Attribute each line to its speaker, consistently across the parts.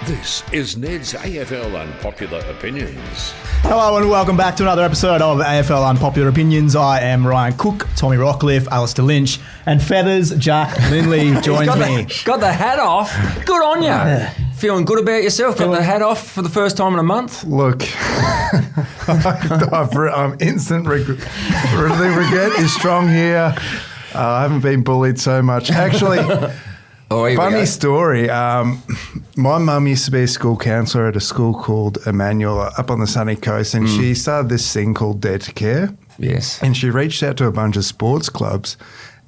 Speaker 1: This is Ned's AFL Unpopular Opinions.
Speaker 2: Hello and welcome back to another episode of AFL Unpopular Opinions. I am Ryan Cook, Tommy Rockcliffe, Alistair Lynch, and Feathers Jack Lindley joins me.
Speaker 3: Got the hat off. Good on you. Feeling good about yourself? Got the hat off for the first time in a month?
Speaker 4: Look, I'm instant regret. Regret is strong here. I haven't been bullied so much. Actually, funny story. My mum used to be a school counsellor at a school called Emmanuel up on the sunny coast, and she started this thing called Dare to Care.
Speaker 3: Yes.
Speaker 4: And she reached out to a bunch of sports clubs,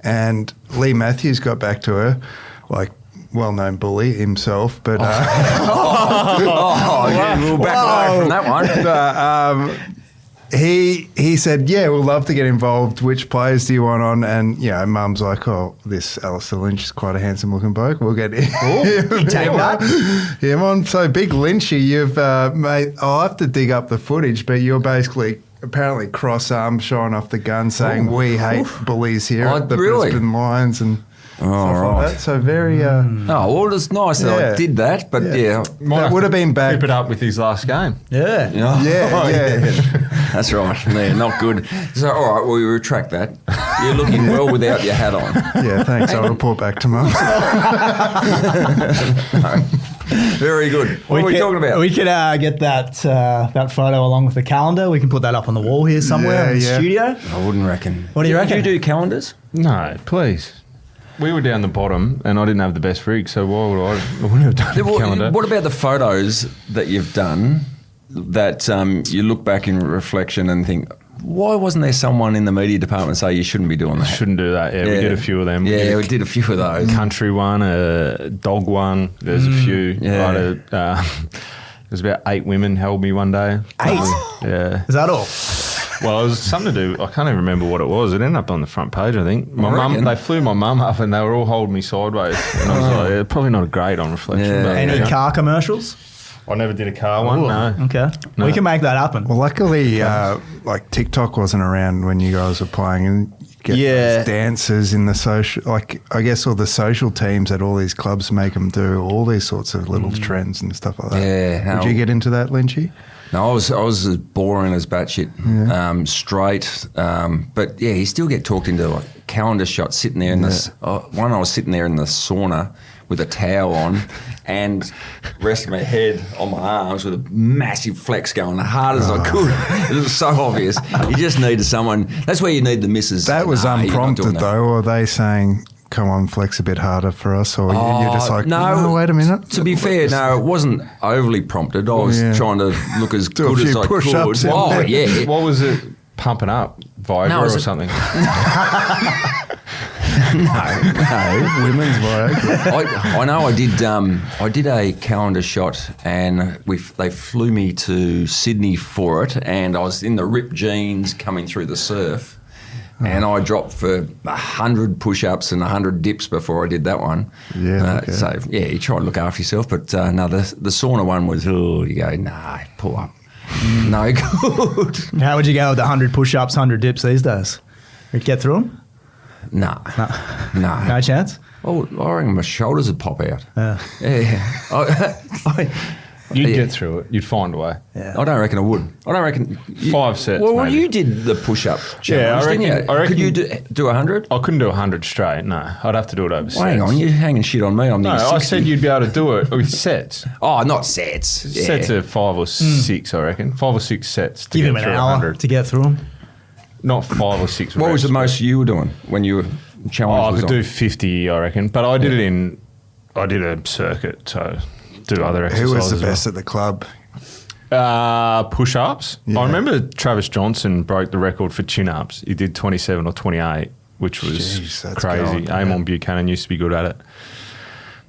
Speaker 4: and Lee Matthews got back to her, like, well-known bully himself, but...
Speaker 3: We'll back away from that one.
Speaker 4: But, he said, yeah, we'll love to get involved. Which players do you want on? And, you know, Mum's like, oh, this Alistair Lynch is quite a handsome-looking bloke. We'll get him on. So, big Lynchy, you've made... I'll have to dig up the footage, but you're basically... apparently cross-armed, showing off the gun, saying we hate bullies here at the Brisbane Lions and stuff like that. So very...
Speaker 3: well, it's nice that I did that, but
Speaker 4: that would have been back...
Speaker 5: Keep it up with his last game.
Speaker 4: Yeah.
Speaker 3: That's right. Yeah, not good. So, all right, well, you retract that. You're looking well without your hat on.
Speaker 4: Yeah, thanks. I'll report back to Mum.
Speaker 3: Very good. What are we talking about?
Speaker 2: We could get that photo along with the calendar. We can put that up on the wall here somewhere in the studio.
Speaker 3: I wouldn't reckon.
Speaker 2: What do you reckon?
Speaker 3: Do you do calendars?
Speaker 5: No, please. We were down the bottom and I didn't have the best rig, so why would I wouldn't have done a calendar.
Speaker 3: What about the photos that you've done that you look back in reflection and think, why wasn't there someone in the media department say you shouldn't be doing that?
Speaker 5: Shouldn't do that. Yeah, we did a few of them.
Speaker 3: We did a few of those.
Speaker 5: Country one, a dog one. There's a few.
Speaker 3: Yeah.
Speaker 5: There's about 8 women held me one day.
Speaker 2: 8?
Speaker 5: Yeah.
Speaker 2: Is that all?
Speaker 5: Well, it was something to do. I can't even remember what it was. It ended up on the front page, I think. They flew my mum up and they were all holding me sideways. And I was like, probably not great on reflection.
Speaker 3: Yeah.
Speaker 5: But,
Speaker 2: Any car commercials?
Speaker 5: I never did a car one, no.
Speaker 2: Okay.
Speaker 5: No.
Speaker 2: We can make that happen.
Speaker 4: Well, luckily, like TikTok wasn't around when you guys were playing, and you get those dancers in the social, like I guess all the social teams at all these clubs make them do all these sorts of little trends and stuff like that.
Speaker 3: Yeah.
Speaker 4: Did you get into that, Lynchy?
Speaker 3: No, I was as boring as batshit, straight. But yeah, you still get talked into like calendar shots sitting there in this. One, I was sitting there in the sauna with a towel on and resting my head on my arms with a massive flex going as hard as I could. It was so obvious. You just needed someone. That's where you need the missus.
Speaker 4: That was unprompted though, or are they saying, come on, flex a bit harder for us, or you're just like, no, wait a minute.
Speaker 3: To be fair, no, it wasn't overly prompted. I was trying to look as good as I could. Oh, yeah.
Speaker 5: What was it pumping up? Viagra or something?
Speaker 3: No,
Speaker 4: women's Viagra.
Speaker 3: I know. I did a calendar shot, and they flew me to Sydney for it, and I was in the ripped jeans coming through the surf, and I dropped for 100 push-ups and 100 dips before I did that one.
Speaker 4: Yeah. Okay.
Speaker 3: So yeah, you try to look after yourself, but no, the sauna one was you go, nah, pull up, no good.
Speaker 2: How would you go with 100 push-ups, 100 dips these days? You'd get through them?
Speaker 3: No.
Speaker 2: No chance?
Speaker 3: Oh, I reckon my shoulders would pop out.
Speaker 5: You'd get through it. You'd find a way.
Speaker 2: Yeah.
Speaker 3: I don't reckon I would. I don't reckon...
Speaker 5: 5 sets,
Speaker 3: Well,
Speaker 5: maybe.
Speaker 3: you did the push-up challenge, didn't you? Could you do 100?
Speaker 5: I couldn't do 100 straight, no. I'd have to do it over sets.
Speaker 3: Hang on, you're hanging shit on me. I'm
Speaker 5: No,
Speaker 3: near 60.
Speaker 5: I said you'd be able to do it with sets.
Speaker 3: Oh, not sets.
Speaker 5: Sets of 5 or 6, I reckon. 5 or 6 sets to
Speaker 2: Give
Speaker 5: get
Speaker 2: him an
Speaker 5: through
Speaker 2: hour
Speaker 5: 100.
Speaker 2: to get through them.
Speaker 5: Not 5 or 6
Speaker 3: What was the
Speaker 5: reps,
Speaker 3: most you were doing when you were challenged?
Speaker 5: I could do 50, I reckon. But I did it I did a circuit, so do other exercises.
Speaker 4: Who was the best at the club?
Speaker 5: Push-ups.
Speaker 4: Yeah.
Speaker 5: I remember Travis Johnson broke the record for chin-ups. He did 27 or 28, which was
Speaker 4: Jeez, that's
Speaker 5: crazy.
Speaker 4: gold,
Speaker 5: Amon Buchanan used to be good at it.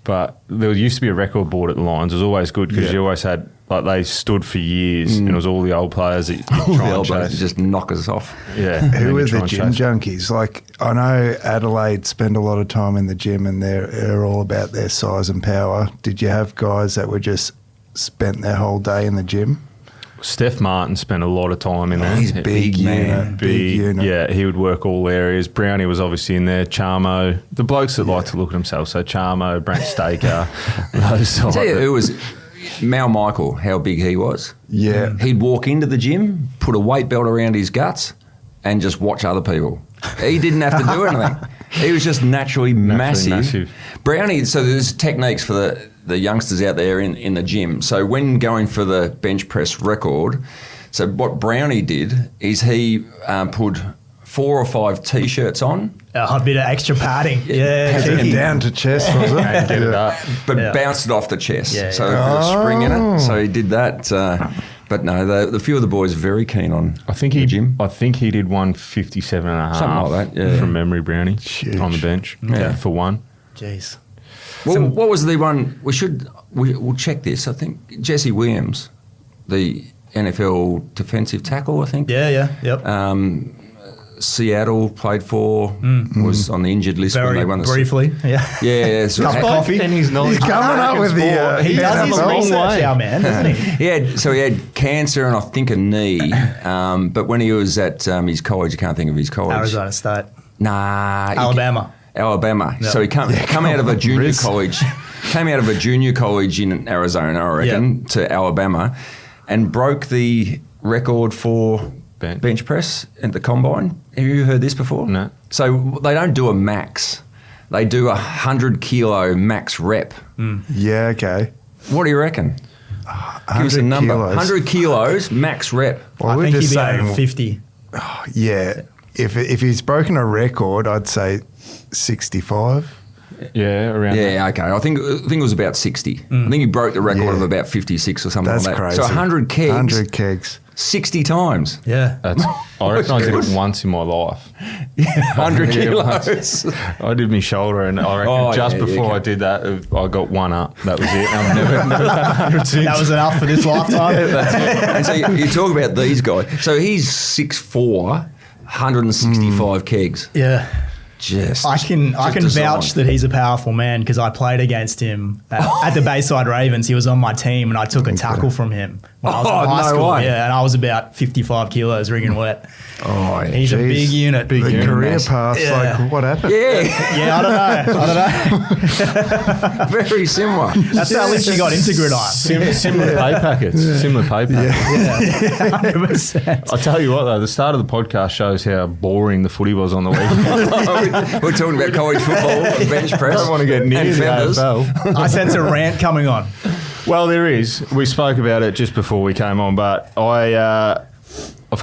Speaker 5: But there used to be a record board at the Lions. It was always good because you always had, like, they stood for years and it was all the old players that you try and chase.
Speaker 3: Just knock us off.
Speaker 5: Yeah.
Speaker 4: Who were the gym junkies? Like, I know Adelaide spend a lot of time in the gym and they're all about their size and power. Did you have guys that were just spent their whole day in the gym?
Speaker 5: Steph Martin spent a lot of time in there.
Speaker 4: He's big unit. Big unit.
Speaker 5: Yeah, he would work all areas. Brownie was obviously in there. Charmo, the blokes that like to look at themselves. So Charmo, Brent Staker, those
Speaker 3: I'll tell you, Mal Michael, how big he was.
Speaker 4: Yeah.
Speaker 3: He'd walk into the gym, put a weight belt around his guts, and just watch other people. He didn't have to do anything. He was just naturally massive. Brownie, so there's techniques for the youngsters out there in the gym. So when going for the bench press record, so what Brownie did is he put 4 or 5 T-shirts on.
Speaker 2: A bit of extra padding. Yeah,
Speaker 4: And down to chest, was it?
Speaker 5: And get it up.
Speaker 3: But bounced it off the chest.
Speaker 2: Yeah,
Speaker 3: So put a spring in it. So he did that. But no, the few of the boys are very keen on the gym.
Speaker 5: I think he did 157 and a half.
Speaker 3: Something like that, yeah.
Speaker 5: From memory, Brownie.
Speaker 4: Huge.
Speaker 5: On the bench. For one.
Speaker 2: Jeez.
Speaker 3: Well, what was the one? We'll check this. I think Jesse Williams, the NFL defensive tackle, I think.
Speaker 2: Yeah, yep.
Speaker 3: Seattle played for, was on the injured list when
Speaker 2: Very
Speaker 3: they won the
Speaker 2: briefly, yeah.
Speaker 3: Yeah, so
Speaker 2: Cup of coffee.
Speaker 5: And he's
Speaker 4: He's coming up with the...
Speaker 2: He does his
Speaker 4: NFL.
Speaker 2: research, our man, doesn't he?
Speaker 3: he had cancer and I think a knee. But when he was at his college, I can't think of his college.
Speaker 2: Arizona State.
Speaker 3: Nah.
Speaker 2: Alabama.
Speaker 3: Yep. So he come out of a junior college. Came out of a junior college in Arizona, I reckon, to Alabama, and broke the record for bench press at the combine. Have you heard this before?
Speaker 5: No.
Speaker 3: So they don't do a max. They do 100 kilo max rep.
Speaker 4: Yeah, okay.
Speaker 3: What do you reckon? Give us a number.
Speaker 4: Kilos.
Speaker 3: 100 kilos max rep.
Speaker 4: Well,
Speaker 2: I
Speaker 4: we're
Speaker 2: think he'd
Speaker 4: just
Speaker 2: be
Speaker 4: saying,
Speaker 2: over 50.
Speaker 4: yeah, if he's broken a record, I'd say 65.
Speaker 5: Yeah, around that.
Speaker 3: Yeah, okay. I think it was about 60. I think he broke the record of about 56 or something
Speaker 4: That's
Speaker 3: like that.
Speaker 4: crazy.
Speaker 3: So 100 kegs.
Speaker 4: 100 kegs.
Speaker 3: 60 times.
Speaker 2: Yeah.
Speaker 5: I reckon I did it once in my life.
Speaker 3: 100
Speaker 5: Yeah,
Speaker 3: kilos.
Speaker 5: I did my shoulder, and I reckon before I did that, I got one up. That was it. I've never done 100 since.
Speaker 2: That was enough for this lifetime.
Speaker 3: And so you talk about these guys. So he's 6'4", 165 kegs.
Speaker 2: Yeah. I can
Speaker 3: designed.
Speaker 2: vouch that he's a powerful man because I played against him at the Bayside Ravens. He was on my team and I took a tackle from him when I was in high school.
Speaker 3: way.
Speaker 2: Yeah, and I was about 55 kilos, rigging wet.
Speaker 4: Oh,
Speaker 2: He's a big unit.
Speaker 4: The career path,
Speaker 2: Yeah.
Speaker 4: like, what happened?
Speaker 3: Yeah,
Speaker 2: Yeah, I don't know.
Speaker 3: very similar.
Speaker 2: That's how Lynchy got into gridiron.
Speaker 5: Similar pay packets. Similar pay packets.
Speaker 2: Yeah, 100%.
Speaker 5: I tell you what, though, the start of the podcast shows how boring the footy was on the weekend.
Speaker 3: We're talking about college football, bench press.
Speaker 5: Don't want to get near
Speaker 3: and
Speaker 5: the
Speaker 3: feathers.
Speaker 5: AFL.
Speaker 2: I sense a rant coming on.
Speaker 5: Well, there is. We spoke about it just before we came on, but I've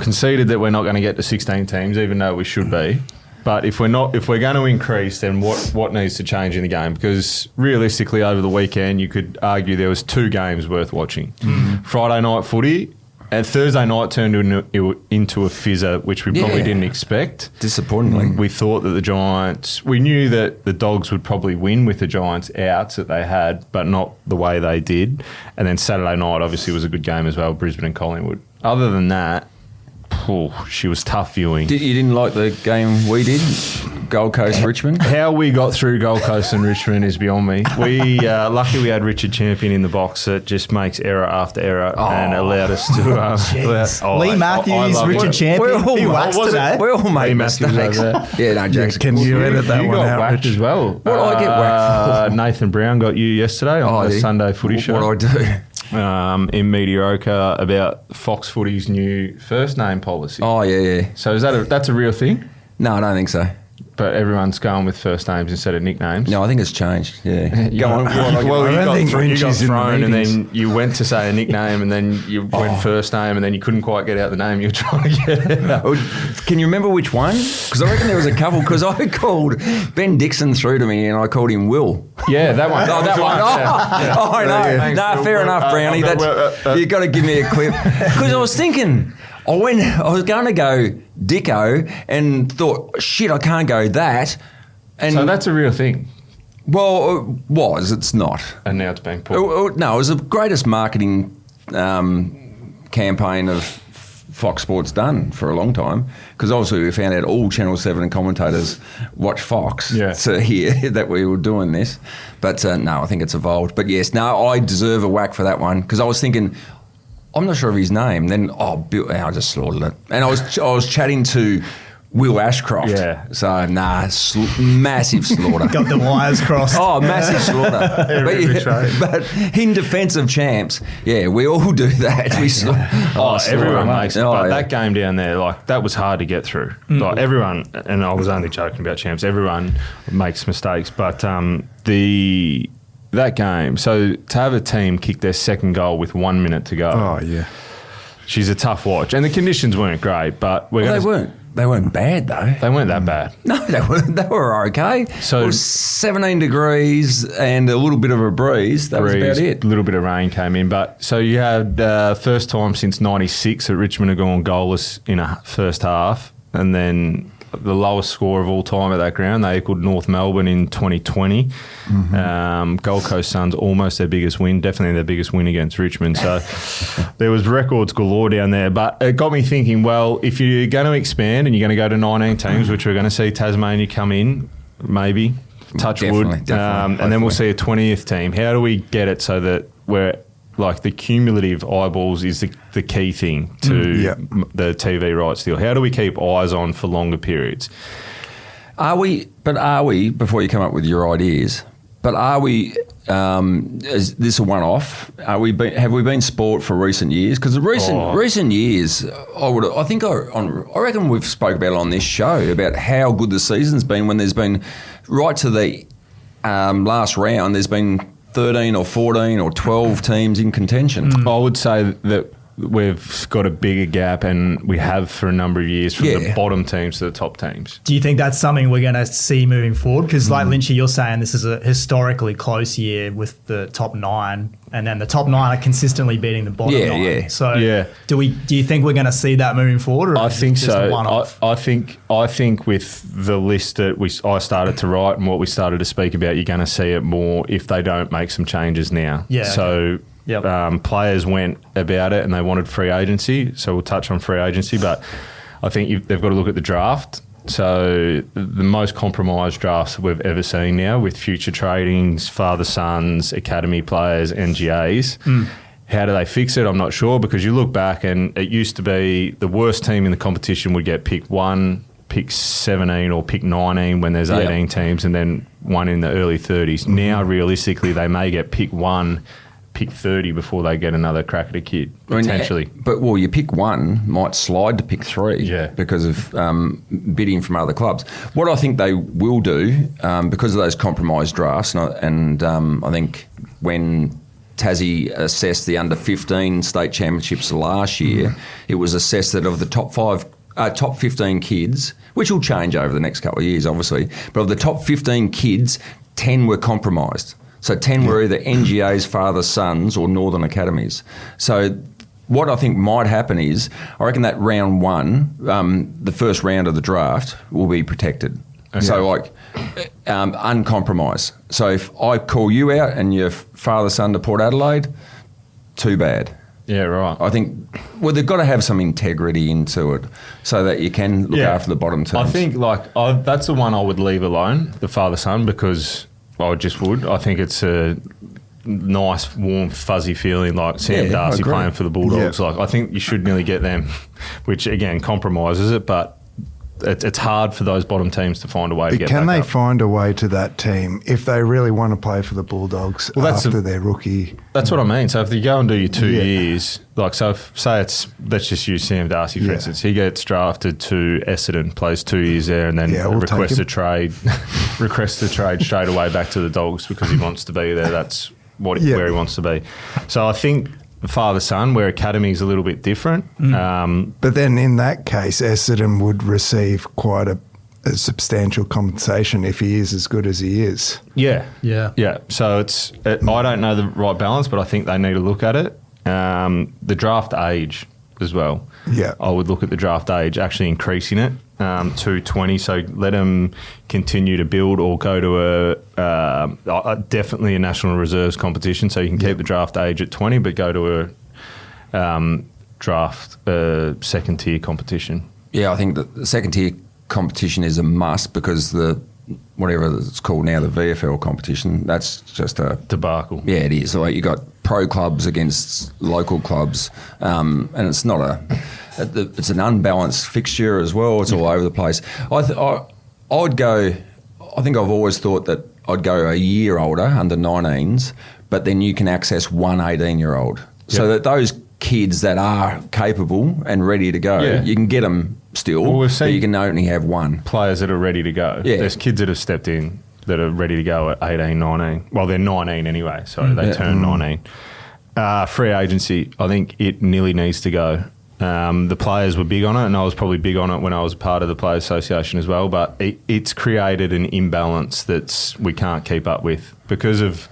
Speaker 5: conceded that we're not going to get to 16 teams, even though we should be. But if we're going to increase, then what needs to change in the game? Because realistically, over the weekend, you could argue there was 2 games worth watching. Mm-hmm. Friday night footy. And Thursday night turned into a fizzer, which we probably didn't expect.
Speaker 3: Disappointingly.
Speaker 5: We thought that the Giants... We knew that the Dogs would probably win with the Giants outs that they had, but not the way they did. And then Saturday night, obviously, was a good game as well, Brisbane and Collingwood. Other than that, she was tough viewing.
Speaker 3: You didn't like the game we did? Gold Coast, Richmond?
Speaker 5: How we got through Gold Coast and Richmond is beyond me. We lucky we had Richard Champion in the box that just makes error after error and allowed us to...
Speaker 2: Lee Matthews, Richard Champion. He waxed today.
Speaker 3: We all made mistakes. Yeah, no, Jackson.
Speaker 4: Can you edit that
Speaker 5: you
Speaker 4: one
Speaker 5: got
Speaker 4: out,
Speaker 5: whacked
Speaker 4: Rich?
Speaker 5: as well.
Speaker 3: What did I get whacked for?
Speaker 5: Nathan Brown got you yesterday on the Sunday footy show.
Speaker 3: What did I do?
Speaker 5: In mediocre about Fox Footy's new first name policy.
Speaker 3: Oh, yeah.
Speaker 5: So that's a real thing?
Speaker 3: No, I don't think so.
Speaker 5: But everyone's going with first names instead of nicknames.
Speaker 3: No, I think it's changed. Yeah.
Speaker 5: Go on. Well,
Speaker 4: I don't think
Speaker 5: you got
Speaker 4: Lynchy's in the
Speaker 5: thrown, and
Speaker 4: meetings.
Speaker 5: then you went to say a nickname, and then you went first name, and then you couldn't quite get out the name you were trying to get out.
Speaker 3: Can you remember which one? Because I reckon there was a couple. Because I called Ben Dixon through to me, and I called him Will.
Speaker 5: Yeah, that one.
Speaker 3: Oh, that one. Oh, no.
Speaker 5: Thanks,
Speaker 3: No,
Speaker 5: Will.
Speaker 3: fair enough, Brownie. You've got to give me a clip. Because I was thinking... I was going to go Dicko and thought, shit, I can't go that. And
Speaker 5: So that's a real thing.
Speaker 3: Well, it's not.
Speaker 5: And now it's being put.
Speaker 3: No, it was the greatest marketing campaign of Fox Sports done for a long time, because obviously we found out all Channel 7 commentators watch Fox to hear that we were doing this. But no, I think it's evolved. But yes, no, I deserve a whack for that one, because I was thinking... I'm not sure of his name. Then, Bill, I just slaughtered it. And I was chatting to Will Ashcroft.
Speaker 5: Yeah.
Speaker 3: So, massive slaughter.
Speaker 2: Got the wires crossed.
Speaker 3: Oh, massive slaughter. but in defence of champs, we all do that.
Speaker 5: Everyone makes it. But
Speaker 3: yeah.
Speaker 5: that game down there, like, that was hard to get through. Like, everyone, and I was only joking about champs, everyone makes mistakes. But that game, so to have a team kick their second goal with 1 minute to go.
Speaker 4: Oh, yeah.
Speaker 5: She's a tough watch. And the conditions weren't great, but
Speaker 3: They weren't bad though.
Speaker 5: They weren't that bad.
Speaker 3: No, they weren't. They were okay.
Speaker 5: So
Speaker 3: it was 17 degrees and a little bit of a breeze. That was about it.
Speaker 5: A little bit of rain came in. But so you had first time since 96 that Richmond had gone goalless in a first half, and then the lowest score of all time at that ground. They equalled North Melbourne in 2020. Gold Coast Suns, almost their biggest win, definitely their biggest win against Richmond. So there was records galore down there. But it got me thinking, well, if you're going to expand and you're going to go to 19 teams, which we're going to see Tasmania come in, maybe, touch wood, and then we'll see a 20th team. How do we get it so that we're like the cumulative eyeballs is the key thing to the TV rights deal? How do we keep eyes on for longer periods?
Speaker 3: Are we, before you come up with your ideas, is this a one-off? Have we been sport for recent years? Because the recent years, I reckon we've spoke about it on this show about how good the season's been when there's been, right to the last round, there's been 13 or 14 or 12 teams in contention.
Speaker 5: I would say that we've got a bigger gap, and we have for a number of years, from the bottom teams to the top teams.
Speaker 2: Do you think that's something we're going to see moving forward? Because like Lynchy, you're saying this is a historically close year with the top 9, and then the top 9 are consistently beating the bottom 9.
Speaker 3: Yeah.
Speaker 2: So do you think we're going to see that moving forward? Or
Speaker 5: I think
Speaker 2: just a
Speaker 5: so.
Speaker 2: one-off?
Speaker 5: I think with the list that I started to write and what we started to speak about, you're going to see it more if they don't make some changes now.
Speaker 2: Yeah.
Speaker 5: So. Yep. Players went about it and they wanted free agency, so we'll touch on free agency, but I think they've got to look at the draft. So the most compromised drafts we've ever seen now, with future tradings, father-sons, academy players, NGAs. How do they fix it? I'm not sure, because you look back and it used to be the worst team in the competition would get pick 1, pick 17 or pick 19 when there's 18 teams, and then one in the early 30s. Now, realistically, they may get pick 1, pick 30 before they get another crack at a kid, potentially.
Speaker 3: But your pick 1 might slide to pick 3 because of bidding from other clubs. What I think they will do, because of those compromised drafts, and I think when Tassie assessed the under-15 state championships last year, it was assessed that of the top 15 kids, which will change over the next couple of years, obviously, but of the top 15 kids, 10 were compromised. So 10 were either NGAs, fathers, sons, or Northern Academies. So what I think might happen is, I reckon that round 1, the first round of the draft, will be protected. Okay. So uncompromised. So if I call you out and your father, son to Port Adelaide, too bad.
Speaker 5: Yeah, right.
Speaker 3: I think, they've got to have some integrity into it so that you can look after the bottom teams.
Speaker 5: I think that's the one I would leave alone, the father-son, because I just would. I think it's a nice, warm, fuzzy feeling, like Sam Darcy playing for the Bulldogs. Like, I think you should nearly get them, which again compromises it, but it's hard for those bottom teams to find a way to get
Speaker 4: Can
Speaker 5: back
Speaker 4: they
Speaker 5: up.
Speaker 4: find a way to that team if they really want to play for the Bulldogs after their rookie?
Speaker 5: That's what I mean. So if you go and do your 2 years, like, so let's just use Sam Darcy for instance. He gets drafted to Essendon, plays 2 years there, and then requests a trade straight away back to the Dogs because he wants to be there. That's where he wants to be. So I think father-son, where academy is a little bit different.
Speaker 4: But then in that case, Essendon would receive quite a substantial compensation if he is as good as he is.
Speaker 5: Yeah. So I don't know the right balance, but I think they need to look at it. The draft age as well.
Speaker 4: Yeah.
Speaker 5: I would look at the draft age, actually increasing it to 20. So let them continue to build, or go to definitely a national reserves competition. So you can keep the draft age at 20, but go to a draft second tier competition.
Speaker 3: Yeah, I think the second tier competition is a must, because whatever it's called now, the VFL competition, that's just a
Speaker 5: debacle.
Speaker 3: Yeah, it is. Like, you got pro clubs against local clubs, and it's not it's an unbalanced fixture as well. It's all over the place. I'd go. I think I've always thought that I'd go a year older, under 19s, but then you can access one 18-year-old, so that those kids that are capable and ready to go, you can get them still, but you can only have one.
Speaker 5: Players that are ready to go. Yeah. There's kids that have stepped in that are ready to go at 18, 19. Well, they're 19 anyway, so they turn 19. Free agency, I think it nearly needs to go. The players were big on it, and I was probably big on it when I was part of the Players Association as well, but it's created an imbalance that we can't keep up with because of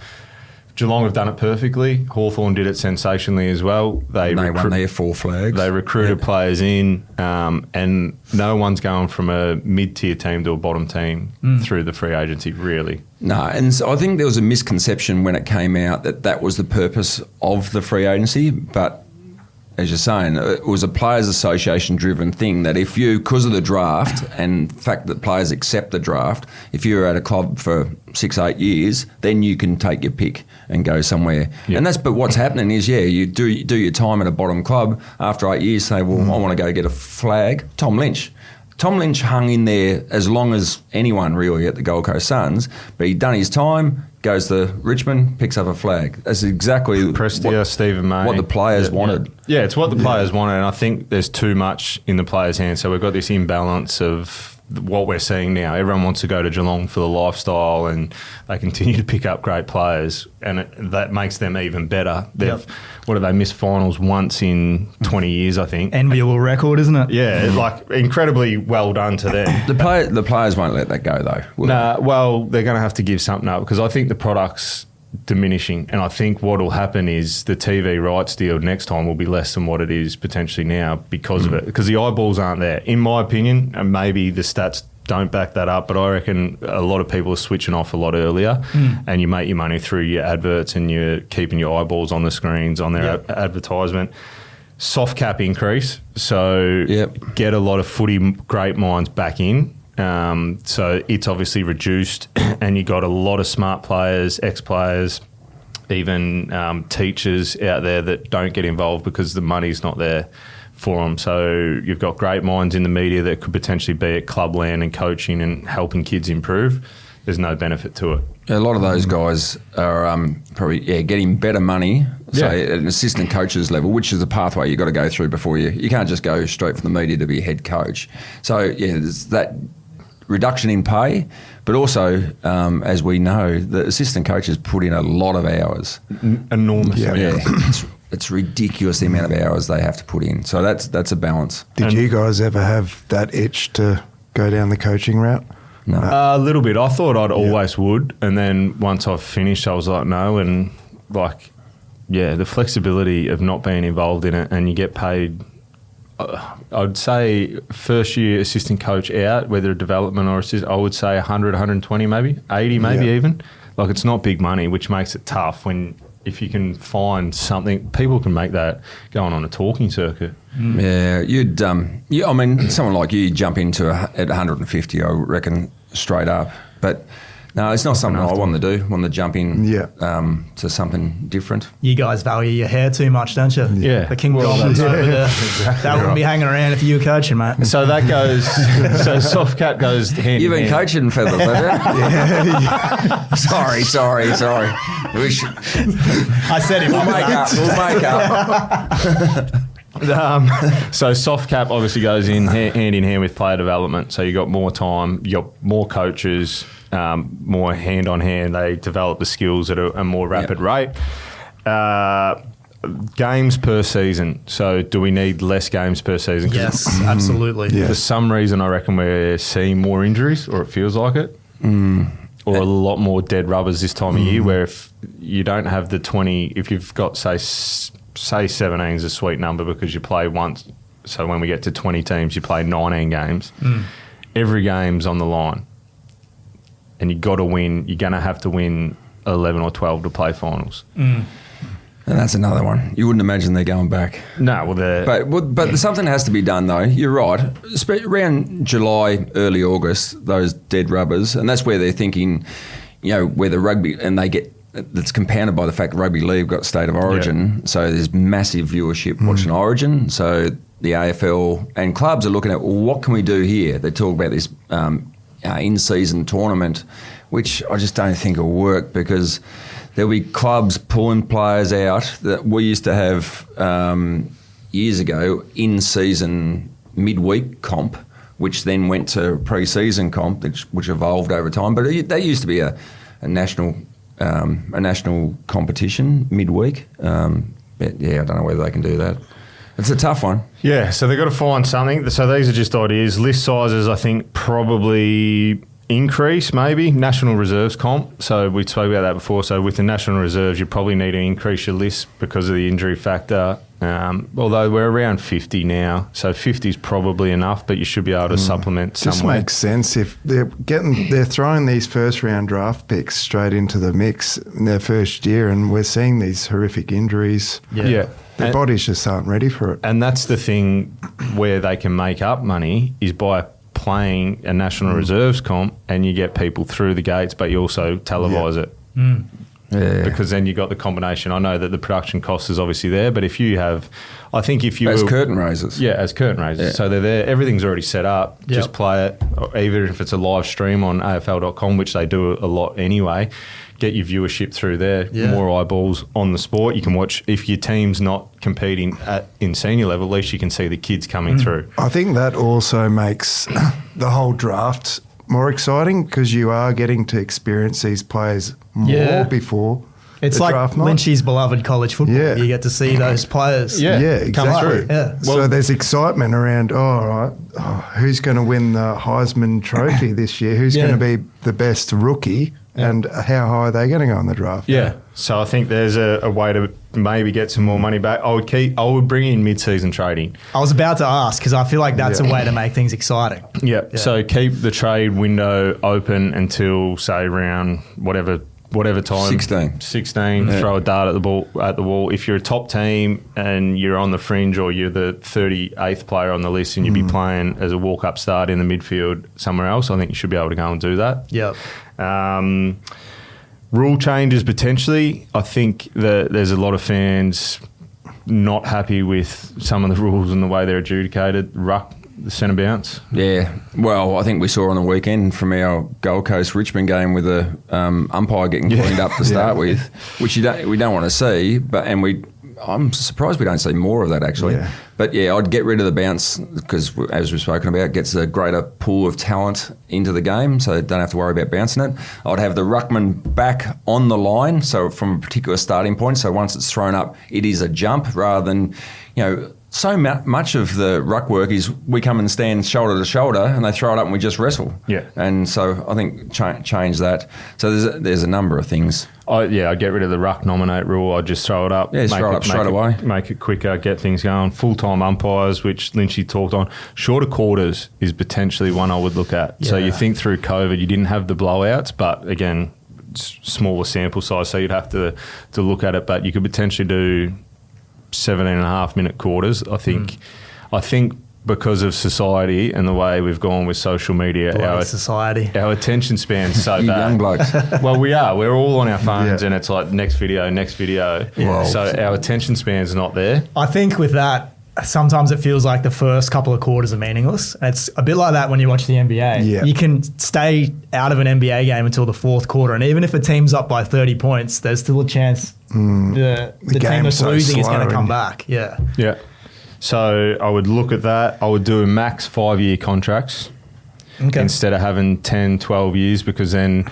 Speaker 5: Geelong have done it perfectly. Hawthorn did it sensationally as well. They
Speaker 3: won their 4 flags.
Speaker 5: They recruited players in, and no one's going from a mid-tier team to a bottom team through the free agency, really.
Speaker 3: No, and so I think there was a misconception when it came out that was the purpose of the free agency, but as you're saying, it was a Players Association driven thing that if you, because of the draft and the fact that players accept the draft, if you're at a club for 6-8 years, then you can take your pick and go somewhere. Yep. But what's happening is, you do your time at a bottom club. After 8 years, say, well, I want to go get a flag. Tom Lynch hung in there as long as anyone really at the Gold Coast Suns, but he'd done his time, goes to Richmond, picks up a flag. That's exactly
Speaker 5: Prestia, Stephen May.
Speaker 3: What the players wanted.
Speaker 5: Yeah, it's what the players wanted, and I think there's too much in the players' hands. So we've got this imbalance of what we're seeing now. Everyone wants to go to Geelong for the lifestyle, and they continue to pick up great players, and that makes them even better. What have they missed finals once in 20 years, I think.
Speaker 2: Enviable record, isn't it?
Speaker 5: Yeah, like incredibly well done to them.
Speaker 3: The players won't let that go, though.
Speaker 5: Well, they're going to have to give something up because I think the product's diminishing, and I think what will happen is the TV rights deal next time will be less than what it is potentially now because of it, because the eyeballs aren't there. In my opinion, and maybe the stats don't back that up, but I reckon a lot of people are switching off a lot earlier, and you make your money through your adverts and you're keeping your eyeballs on the screens, on their advertisement. Soft cap increase, so get a lot of footy great minds back in. So it's obviously reduced, and you got a lot of smart players, ex-players, even teachers out there that don't get involved because the money's not there for them. So you've got great minds in the media that could potentially be at clubland and coaching and helping kids improve. There's no benefit to it.
Speaker 3: A lot of those guys are probably getting better money, say at an assistant coach's level, which is a pathway you've got to go through before you can't just go straight from the media to be a head coach. So there's that reduction in pay, but also, as we know, the assistant coaches put in a lot of hours.
Speaker 5: Enormous amounts.
Speaker 3: It's ridiculous the amount of hours they have to put in. So that's a balance.
Speaker 4: Did you guys ever have that itch to go down the coaching route?
Speaker 3: No.
Speaker 5: A little bit. I thought I'd always would, and then once I've finished, I was like, no, and the flexibility of not being involved in it, and you get paid. I'd say first year assistant coach out, whether development or assistant, I would say 100, 120 maybe, 80 maybe even. Like, it's not big money, which makes it tough if you can find something, people can make that going on a talking circuit.
Speaker 3: Yeah, I mean, someone like you jump into at 150, I reckon, straight up. But no, it's not something I want to do. Want to jump in to something different.
Speaker 2: You guys value your hair too much, don't you?
Speaker 5: Yeah.
Speaker 2: The King Goblins over there. Exactly. That wouldn't be hanging around if you were coaching, mate.
Speaker 5: So that goes, so soft cap goes hand
Speaker 3: You've
Speaker 5: in
Speaker 3: been
Speaker 5: hand.
Speaker 3: coaching, Feather, Sorry.
Speaker 2: I said it.
Speaker 3: We'll make up.
Speaker 5: So soft cap obviously goes in hand in hand with player development. So you got more time, you got more coaches, more hand on hand. They develop the skills at a more rapid rate. Games per season. So do we need less games per season?
Speaker 2: Yes, absolutely.
Speaker 4: Yeah.
Speaker 5: For some reason, I reckon we're seeing more injuries, or it feels like it. Or a lot more dead rubbers this time of year, where if you don't have the 20, if you've got, say 17 is a sweet number because you play once. So when we get to 20 teams, you play 19 games. Every game's on the line. And you've got to win. You're going to have to win 11 or 12 to play finals.
Speaker 3: And that's another one. You wouldn't imagine they're going back.
Speaker 5: No, well,
Speaker 3: But something has to be done, though. You're right. Around July, early August, those dead rubbers, and that's where they're thinking, where the rugby, and they get that's compounded by the fact that rugby league got State of Origin, so there's massive viewership watching Origin. So the AFL and clubs are looking at, well, what can we do here? They talk about this in-season tournament, which I just don't think will work because there'll be clubs pulling players out that we used to have years ago in-season midweek comp, which then went to pre-season comp, which evolved over time. But they used to be a national competition midweek. But yeah, I don't know whether they can do that. It's a tough one.
Speaker 5: Yeah, so they've got to find something. So these are just ideas. List sizes, I think, probably increase maybe. National reserves comp. So we spoke about that before. So with the national reserves, you probably need to increase your list because of the injury factor. Although we're around 50 now, so 50 is probably enough, but you should be able to supplement somewhere.
Speaker 4: Just makes sense if they're throwing these first round draft picks straight into the mix in their first year, and we're seeing these horrific injuries.
Speaker 5: Yeah.
Speaker 4: Their bodies just aren't ready for it.
Speaker 5: And that's the thing where they can make up money is by playing a national reserves comp, and you get people through the gates, but you also televise it. Yeah. Because then you got the combination. I know that the production cost is obviously there, but if you have, I think if you
Speaker 3: as curtain raisers,
Speaker 5: as curtain raisers,
Speaker 3: yeah.
Speaker 5: So they're there. Everything's already set up. Just play it, or even if it's a live stream on AFL.com, which they do a lot anyway. Get your viewership through there. More eyeballs on the sport. You can watch if your team's not competing in senior level. At least you can see the kids coming through.
Speaker 4: I think that also makes the whole draft more exciting because you are getting to experience these players more before
Speaker 2: it's
Speaker 4: the
Speaker 2: like
Speaker 4: draft night.
Speaker 2: Lynchy's beloved college football. Yeah. You get to see those players
Speaker 4: come through.
Speaker 2: Yeah.
Speaker 4: So there's excitement around, who's going to win the Heisman Trophy this year? Who's going to be the best rookie? And how high are they going to go in the draft?
Speaker 5: Yeah. So I think there's a way to maybe get some more money back. I would bring in mid-season trading.
Speaker 2: I was about to ask because I feel like that's a way to make things exciting.
Speaker 5: Yeah. So keep the trade window open until say around whatever time. 16. Throw a dart at the wall. If you're a top team and you're on the fringe, or you're the 38th player on the list, and you'd be playing as a walk-up start in the midfield somewhere else, I think you should be able to go and do that.
Speaker 2: Yep.
Speaker 5: Rule changes potentially. I think that there's a lot of fans not happy with some of the rules and the way they're adjudicated. Ruck, the centre bounce.
Speaker 3: Yeah. Well, I think we saw on the weekend from our Gold Coast Richmond game with the umpire getting cleaned up to start with, which we don't want to see. I'm surprised we don't see more of that actually. Yeah. But yeah, I'd get rid of the bounce because, as we've spoken about, it gets a greater pool of talent into the game, so they don't have to worry about bouncing it. I'd have the ruckman back on the line, so from a particular starting point. So once it's thrown up, it is a jump rather than, so much of the ruck work is we come and stand shoulder to shoulder and they throw it up and we just wrestle.
Speaker 5: Yeah.
Speaker 3: And so I think change that. So there's a number of things.
Speaker 5: I'd get rid of the ruck nominate rule. I'd just throw it up.
Speaker 3: Yeah, throw it up straight away.
Speaker 5: Make it quicker, get things going. Full-time umpires, which Lynchy talked on. Shorter quarters is potentially one I would look at. Yeah. So you think through COVID, you didn't have the blowouts, but again, smaller sample size, so you'd have to look at it. But you could potentially do 17.5-minute quarters. I think because of society and the way we've gone with social media, our attention span's so bad.
Speaker 3: Young blokes.
Speaker 5: Well, we are. We're all on our phones and it's like next video. Yeah. So our attention span's not there.
Speaker 2: I think with that, sometimes it feels like the first couple of quarters are meaningless. It's a bit like that when you watch the NBA. Yeah. You can stay out of an NBA game until the fourth quarter, and even if a team's up by 30 points, there's still a chance the team that's losing is going to come back. Yeah.
Speaker 5: Yeah. So I would look at that. I would do max 5-year contracts instead of having 10, 12 years, because then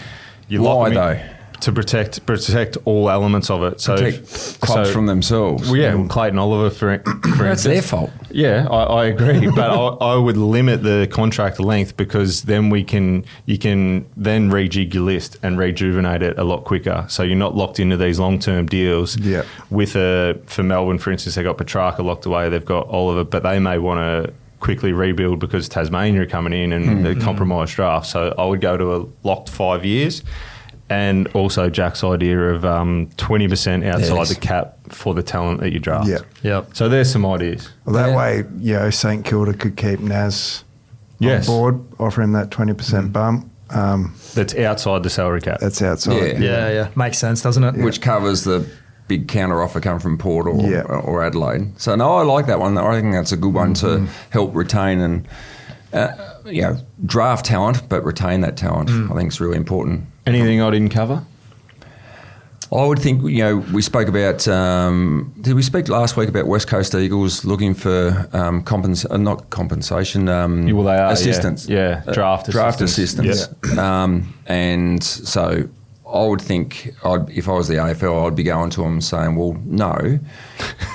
Speaker 5: you
Speaker 3: lock them
Speaker 5: to protect all elements of it. So
Speaker 3: protect clubs from themselves.
Speaker 5: Well, yeah, Clayton Oliver for
Speaker 3: that's their fault.
Speaker 5: Yeah, I agree, but I would limit the contract length, because then you can then rejig your list and rejuvenate it a lot quicker. So you're not locked into these long-term deals. Yeah. For Melbourne, for instance, they got Petrarca locked away. They've got Oliver, but they may want to quickly rebuild because Tasmania are coming in and the compromised draft. So I would go to a locked 5 years. And also Jack's idea of 20% outside the cap for the talent that you draft.
Speaker 4: Yeah.
Speaker 5: Yep. So there's some ideas.
Speaker 4: Well, that way, St Kilda could keep Naz on board, offer him that 20% bump.
Speaker 5: That's outside the salary cap.
Speaker 4: That's outside.
Speaker 2: Yeah. Makes sense, doesn't it?
Speaker 3: Which covers the big counter offer coming from Port or Adelaide. So, no, I like that one. I think that's a good one to help retain and draft talent, but retain that talent. I think it's really important.
Speaker 5: Anything I didn't cover?
Speaker 3: I would think, we spoke about, did we speak last week about West Coast Eagles looking for compensation, assistance.
Speaker 5: Yeah, draft
Speaker 3: assistance.
Speaker 5: Yep.
Speaker 3: And so I would think, if I was the AFL, I'd be going to them saying, well, no,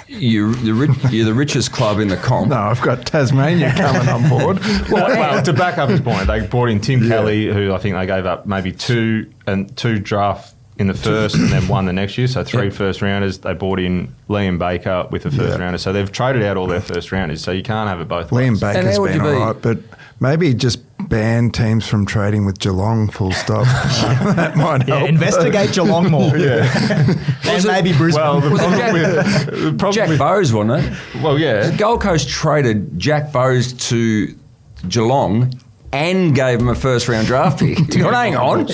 Speaker 3: you're the richest club in the comp.
Speaker 4: No, I've got Tasmania coming on board.
Speaker 5: Well, to back up his point, they brought in Tim Kelly, who I think they gave up maybe two draft in the first and then one the next year, so 3 first rounders. They brought in Liam Baker with a first rounder, so they've traded out all their first rounders, so you can't have it both ways.
Speaker 4: Liam Baker's been all right, but maybe just ban teams from trading with Geelong, full stop. That might help.
Speaker 2: Investigate Geelong more. And maybe Brisbane.
Speaker 3: Well, Jack Bowes, wasn't it?
Speaker 5: Well, yeah.
Speaker 3: The Gold Coast traded Jack Bowes to Geelong and gave him a first-round draft pick. Hang on.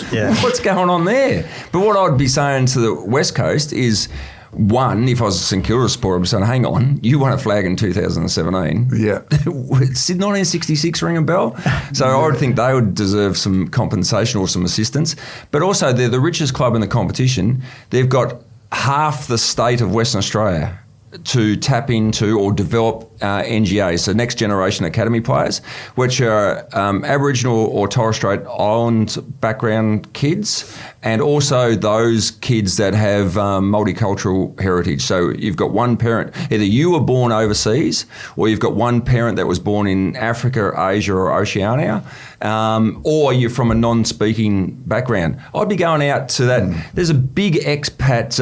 Speaker 3: What's going on there? But what I'd be saying to the West Coast is, one, if I was a St Kilda supporter, I'd be saying, hang on, you won a flag in 2017.
Speaker 4: Yeah.
Speaker 3: Did 1966 ring a bell? So I would think they would deserve some compensation or some assistance. But also, they're the richest club in the competition. They've got half the state of Western Australia to tap into or develop NGAs, so next generation academy players, which are Aboriginal or Torres Strait Island background kids, and also those kids that have multicultural heritage. So you've got one parent, either you were born overseas or you've got one parent that was born in Africa, Asia or Oceania, or you're from a non-speaking background. I'd be going out to that. There's a big expat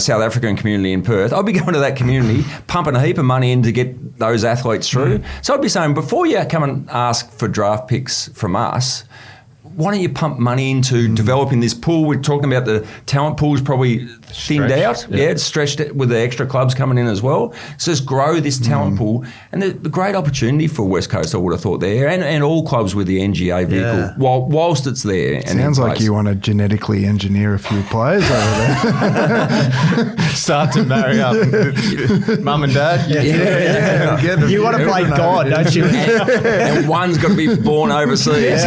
Speaker 3: South African community in Perth. I'd be going to that community, pumping a heap of money in to get those athletes through. So I'd be saying, before you come and ask for draft picks from us, why don't you pump money into developing this pool? We're talking about the talent pool is probably thinned out. It's stretched with the extra clubs coming in as well. So just grow this talent pool. And the great opportunity for West Coast, I would have thought there, and all clubs with the NGA vehicle, whilst it's there. And
Speaker 4: sounds like you want to genetically engineer a few players over there.
Speaker 5: Start to marry up mum and dad.
Speaker 2: You want to play God, don't you?
Speaker 3: And one's got to be born overseas.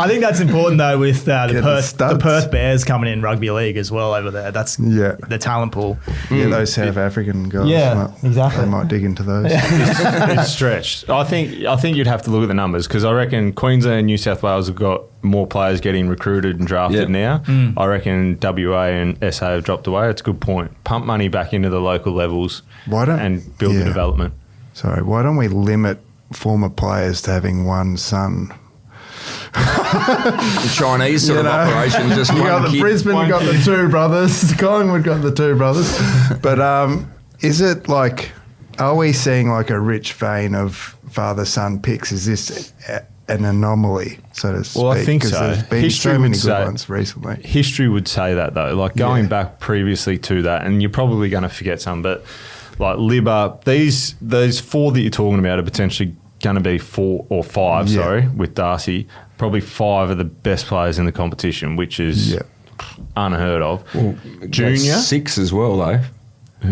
Speaker 2: I think that's important though with the Perth Bears coming in rugby league as well over there. That's the talent pool.
Speaker 4: Yeah, those South African guys.
Speaker 2: Yeah, exactly.
Speaker 4: They might dig into those.
Speaker 5: It's stretched. I think you'd have to look at the numbers, because I reckon Queensland and New South Wales have got more players getting recruited and drafted now. I reckon WA and SA have dropped away. It's a good point. Pump money back into the local levels and build the development.
Speaker 4: Sorry, why don't we limit former players to having one son?
Speaker 3: The Chinese sort of operation, just one
Speaker 4: got
Speaker 3: kid.
Speaker 4: Brisbane got the two brothers. Collingwood got the two brothers. But is it like, are we seeing like a rich vein of father-son picks? Is this an anomaly, so to speak?
Speaker 5: Well, I think so.
Speaker 4: There's been so many good ones recently.
Speaker 5: History would say that though. Like going back previously to that, and you're probably going to forget some, but like Libba, these 4 that you're talking about are potentially going to be 4 or 5, with Darcy. Probably 5 of the best players in the competition, which is unheard of.
Speaker 3: Well, Junior? 6 as well, though.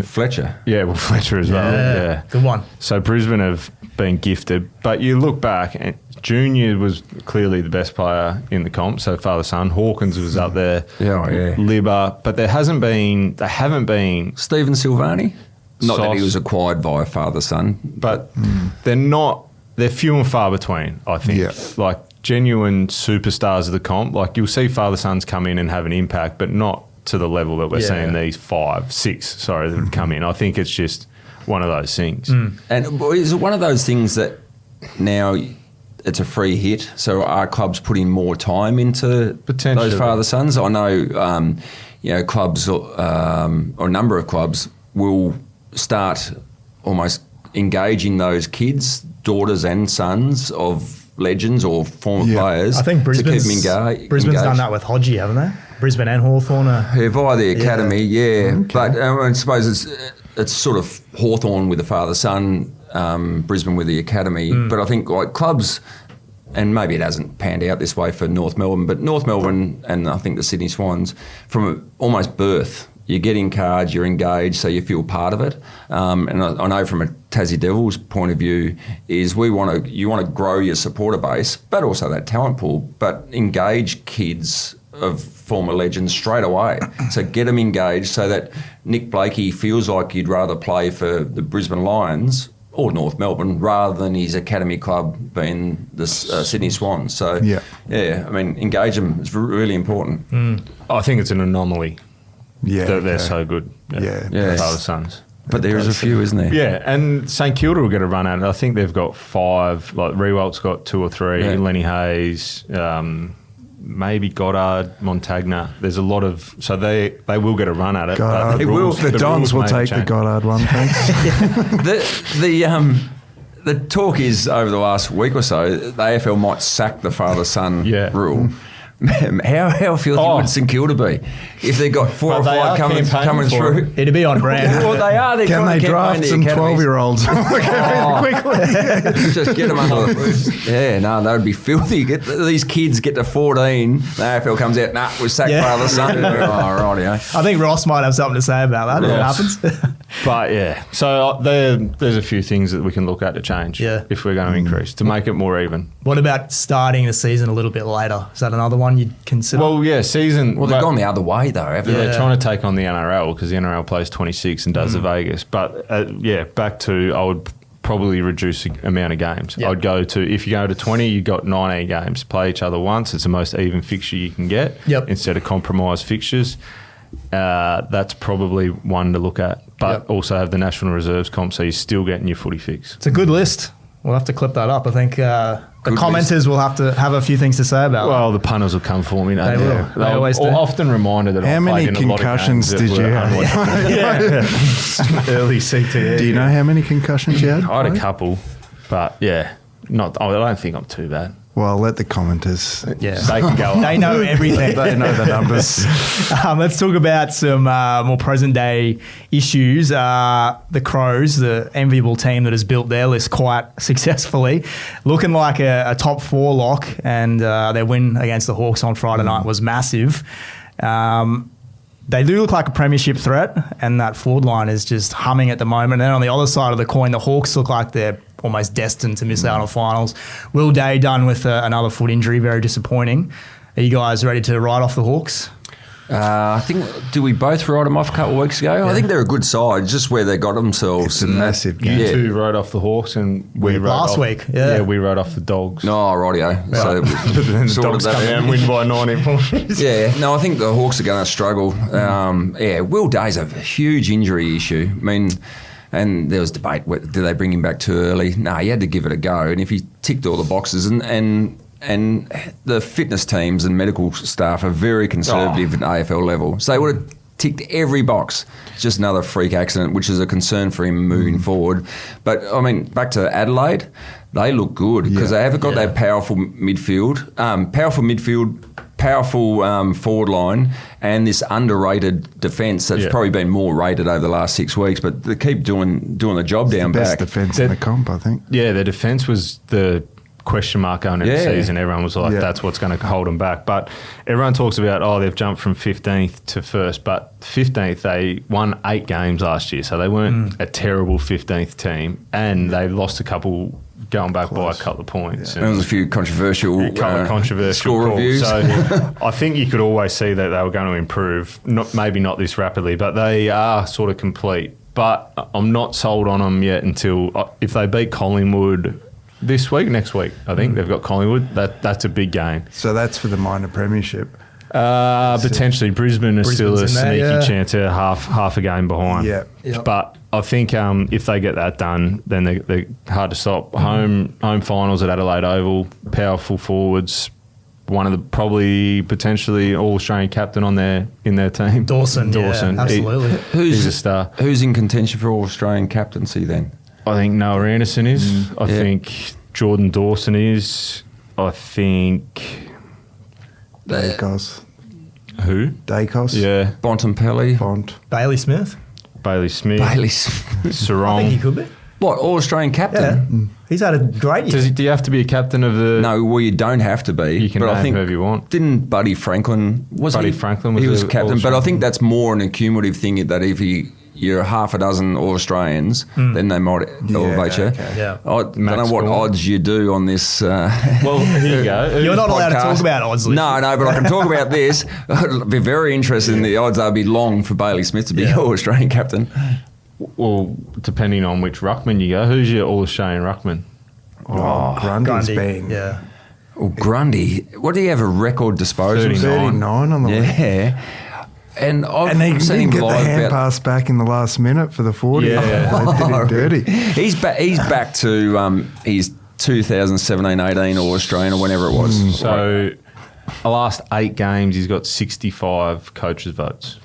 Speaker 3: Fletcher.
Speaker 5: Yeah, well, Fletcher as well. Yeah.
Speaker 2: Good one.
Speaker 5: So Brisbane have been gifted. But you look back, and Junior was clearly the best player in the comp, so father-son. Hawkins was up there. Libba. But they haven't been...
Speaker 3: Stephen Silvani? Not that he was acquired by father-son.
Speaker 5: But they're few and far between, I think.
Speaker 4: Yeah.
Speaker 5: Like genuine superstars of the comp. Like you'll see father-sons come in and have an impact, but not to the level that we're seeing these 6 that have come in. I think it's just one of those things.
Speaker 3: And is it one of those things that now it's a free hit, so are clubs putting more time into those father-sons? I know clubs or a number of clubs will start almost engaging those kids, daughters and sons of legends or former players.
Speaker 2: I think Brisbane's
Speaker 3: engaged.
Speaker 2: done that with Hodgie, haven't they? Brisbane and Hawthorn
Speaker 3: via the academy, Okay. But I suppose it's sort of Hawthorn with the father-son, Brisbane with the academy. But I think like clubs and maybe it hasn't panned out this way for North Melbourne, but North Melbourne and I think the Sydney Swans, from almost birth, you get in cards, you're engaged, so you feel part of it. And I know from a Tassie Devils point of view is you want to grow your supporter base, but also that talent pool, but engage kids of former legends straight away. So get them engaged so that Nick Blakey feels like you'd rather play for the Brisbane Lions or North Melbourne rather than his academy club being the Sydney Swans. So, I mean, engage them is really important.
Speaker 5: I think it's an anomaly.
Speaker 4: Yeah,
Speaker 5: they're so good. Father sons.
Speaker 3: But there is a few, isn't there?
Speaker 5: Yeah, and St Kilda will get a run at it. I think they've got 5. Like Rewalt's got 2 or 3. Lenny Hayes, maybe Goddard, Montagna. There's a lot of so they will get a run at it.
Speaker 4: Goddard, the Dons will take the Goddard one. Thanks.
Speaker 3: The talk is over the last week or so, the AFL might sack the father-son rule. How filthy would St Kilda be if they got 4 or 5 coming through?
Speaker 2: It'd be on brand.
Speaker 3: Well, they are.
Speaker 4: Can they draft some 12-year-olds? Quickly.
Speaker 3: Just get them under the roof. Yeah, no, that would be filthy. These kids get to 14, the AFL comes out, we sack father son. I
Speaker 2: think Ross might have something to say about that if it happens.
Speaker 5: But so there's a few things that we can look at to change if we're going to increase, to make it more even.
Speaker 2: What about starting the season a little bit later? Is that another one you'd consider?
Speaker 5: Well, season.
Speaker 3: Well, they've gone the other way though, haven't they?
Speaker 5: They're trying to take on the NRL because the NRL plays 26 and does the Vegas. But back to I would probably reduce the amount of games. Yep. I'd go to, if you go to 20, you've got 19 games. Play each other once. It's the most even fixture you can get instead of compromised fixtures. That's probably one to look at. But also have the National Reserves comp, so you're still getting your footy fix.
Speaker 2: It's a good list. We'll have to clip that up. I think the commenters will have to have a few things to say about
Speaker 5: Well, the punters will come for me.
Speaker 2: They will. They always do.
Speaker 5: Often reminded that
Speaker 4: how many concussions did you have?
Speaker 5: Early CTE.
Speaker 4: Do you know how many concussions you had?
Speaker 5: I had a couple, but I don't think I'm too bad.
Speaker 4: Well, let the commenters.
Speaker 5: They can go.
Speaker 2: They know everything.
Speaker 4: They know the numbers.
Speaker 2: Let's talk about some more present day issues. The Crows, the enviable team that has built their list quite successfully, looking like a top 4 lock, and their win against the Hawks on Friday night was massive. They do look like a premiership threat, and that forward line is just humming at the moment. And then on the other side of the coin, the Hawks look like they're almost destined to miss out on finals. Will Day done with another foot injury, very disappointing. Are you guys ready to ride off the Hawks?
Speaker 3: I think, did we both write them off a couple of weeks ago? I think they're a good side, just where they got themselves.
Speaker 4: It's a massive game.
Speaker 5: You two wrote off the Hawks and we wrote
Speaker 2: last
Speaker 5: off,
Speaker 2: week.
Speaker 5: we wrote off the Dogs.
Speaker 3: No, rightio.
Speaker 5: Right. So but then the Dogs come out and win by 19 points.
Speaker 3: I think the Hawks are going to struggle. Will Day's a huge injury issue. I mean, and there was debate, did they bring him back too early? No, he had to give it a go. And if he ticked all the boxes, and the fitness teams and medical staff are very conservative at AFL level. So they would have ticked every box. It's just another freak accident, which is a concern for him moving forward. But, I mean, back to Adelaide, they look good because they haven't got that powerful midfield. Powerful forward line and this underrated defence that's probably been more rated over the last 6 weeks, but they keep doing the job down back.
Speaker 4: Best defence in the comp, I think.
Speaker 5: Yeah, their defence was the question mark going into the season. Everyone was like, that's what's going to hold them back. But everyone talks about, they've jumped from 15th to 1st, but 15th, they won 8 games last year, so they weren't a terrible 15th team, and they lost a couple going back by a couple of points.
Speaker 3: There was a few controversial score reviews.
Speaker 5: So I think you could always see that they were going to improve, maybe not this rapidly, but they are sort of complete. But I'm not sold on them yet until if they beat Collingwood this week, next week, I think they've got Collingwood. That's a big game.
Speaker 4: So that's for the minor premiership.
Speaker 5: Potentially, Brisbane is still a sneaky chance. They're half a game behind.
Speaker 4: Yeah.
Speaker 5: But I think if they get that done, then they're hard to stop. Home finals at Adelaide Oval, powerful forwards. One of the probably potentially all-Australian captain in their team.
Speaker 2: Dawson, absolutely.
Speaker 3: He's
Speaker 5: a star.
Speaker 3: Who's in contention for all-Australian captaincy then?
Speaker 5: I think Noah Anderson is. I think Jordan Dawson is. I think
Speaker 4: Dacos.
Speaker 5: Who?
Speaker 4: Dacos.
Speaker 3: Bontempelli.
Speaker 2: Bailey Smith.
Speaker 5: Sarong.
Speaker 2: I think he could be.
Speaker 3: What, All-Australian captain?
Speaker 2: Yeah. He's had a great year.
Speaker 5: Do you have to be a captain of the...
Speaker 3: No, well, you don't have to be.
Speaker 5: You can name whoever you want.
Speaker 3: Didn't Buddy Franklin...
Speaker 5: Franklin
Speaker 3: was captain, but I think that's more an accumulative thing that if you're half a dozen All-Australians, then they might elevate you.
Speaker 2: Okay. Yeah.
Speaker 3: I don't know what odds you do on this.
Speaker 5: Well, here you go.
Speaker 2: You're not allowed to talk about odds.
Speaker 3: No, but I can talk about this. I'd be very interested in the odds. I'd be long for Bailey Smith to be All-Australian captain.
Speaker 5: Well, depending on which ruckman you go. Who's your All-Australian ruckman?
Speaker 4: Grundy's been.
Speaker 2: Yeah.
Speaker 3: Well, Grundy, what do you have a record disposal?
Speaker 4: 39 on the week.
Speaker 3: Yeah. And
Speaker 4: he
Speaker 3: seen him
Speaker 4: didn't get the
Speaker 3: live
Speaker 4: hand
Speaker 3: about...
Speaker 4: pass back in the last minute for the 40.
Speaker 5: Yeah.
Speaker 4: They did him dirty.
Speaker 3: He's back to his 2017-18 All-Australian or whenever it was.
Speaker 5: So, the last 8 games, he's got 65 coaches' votes.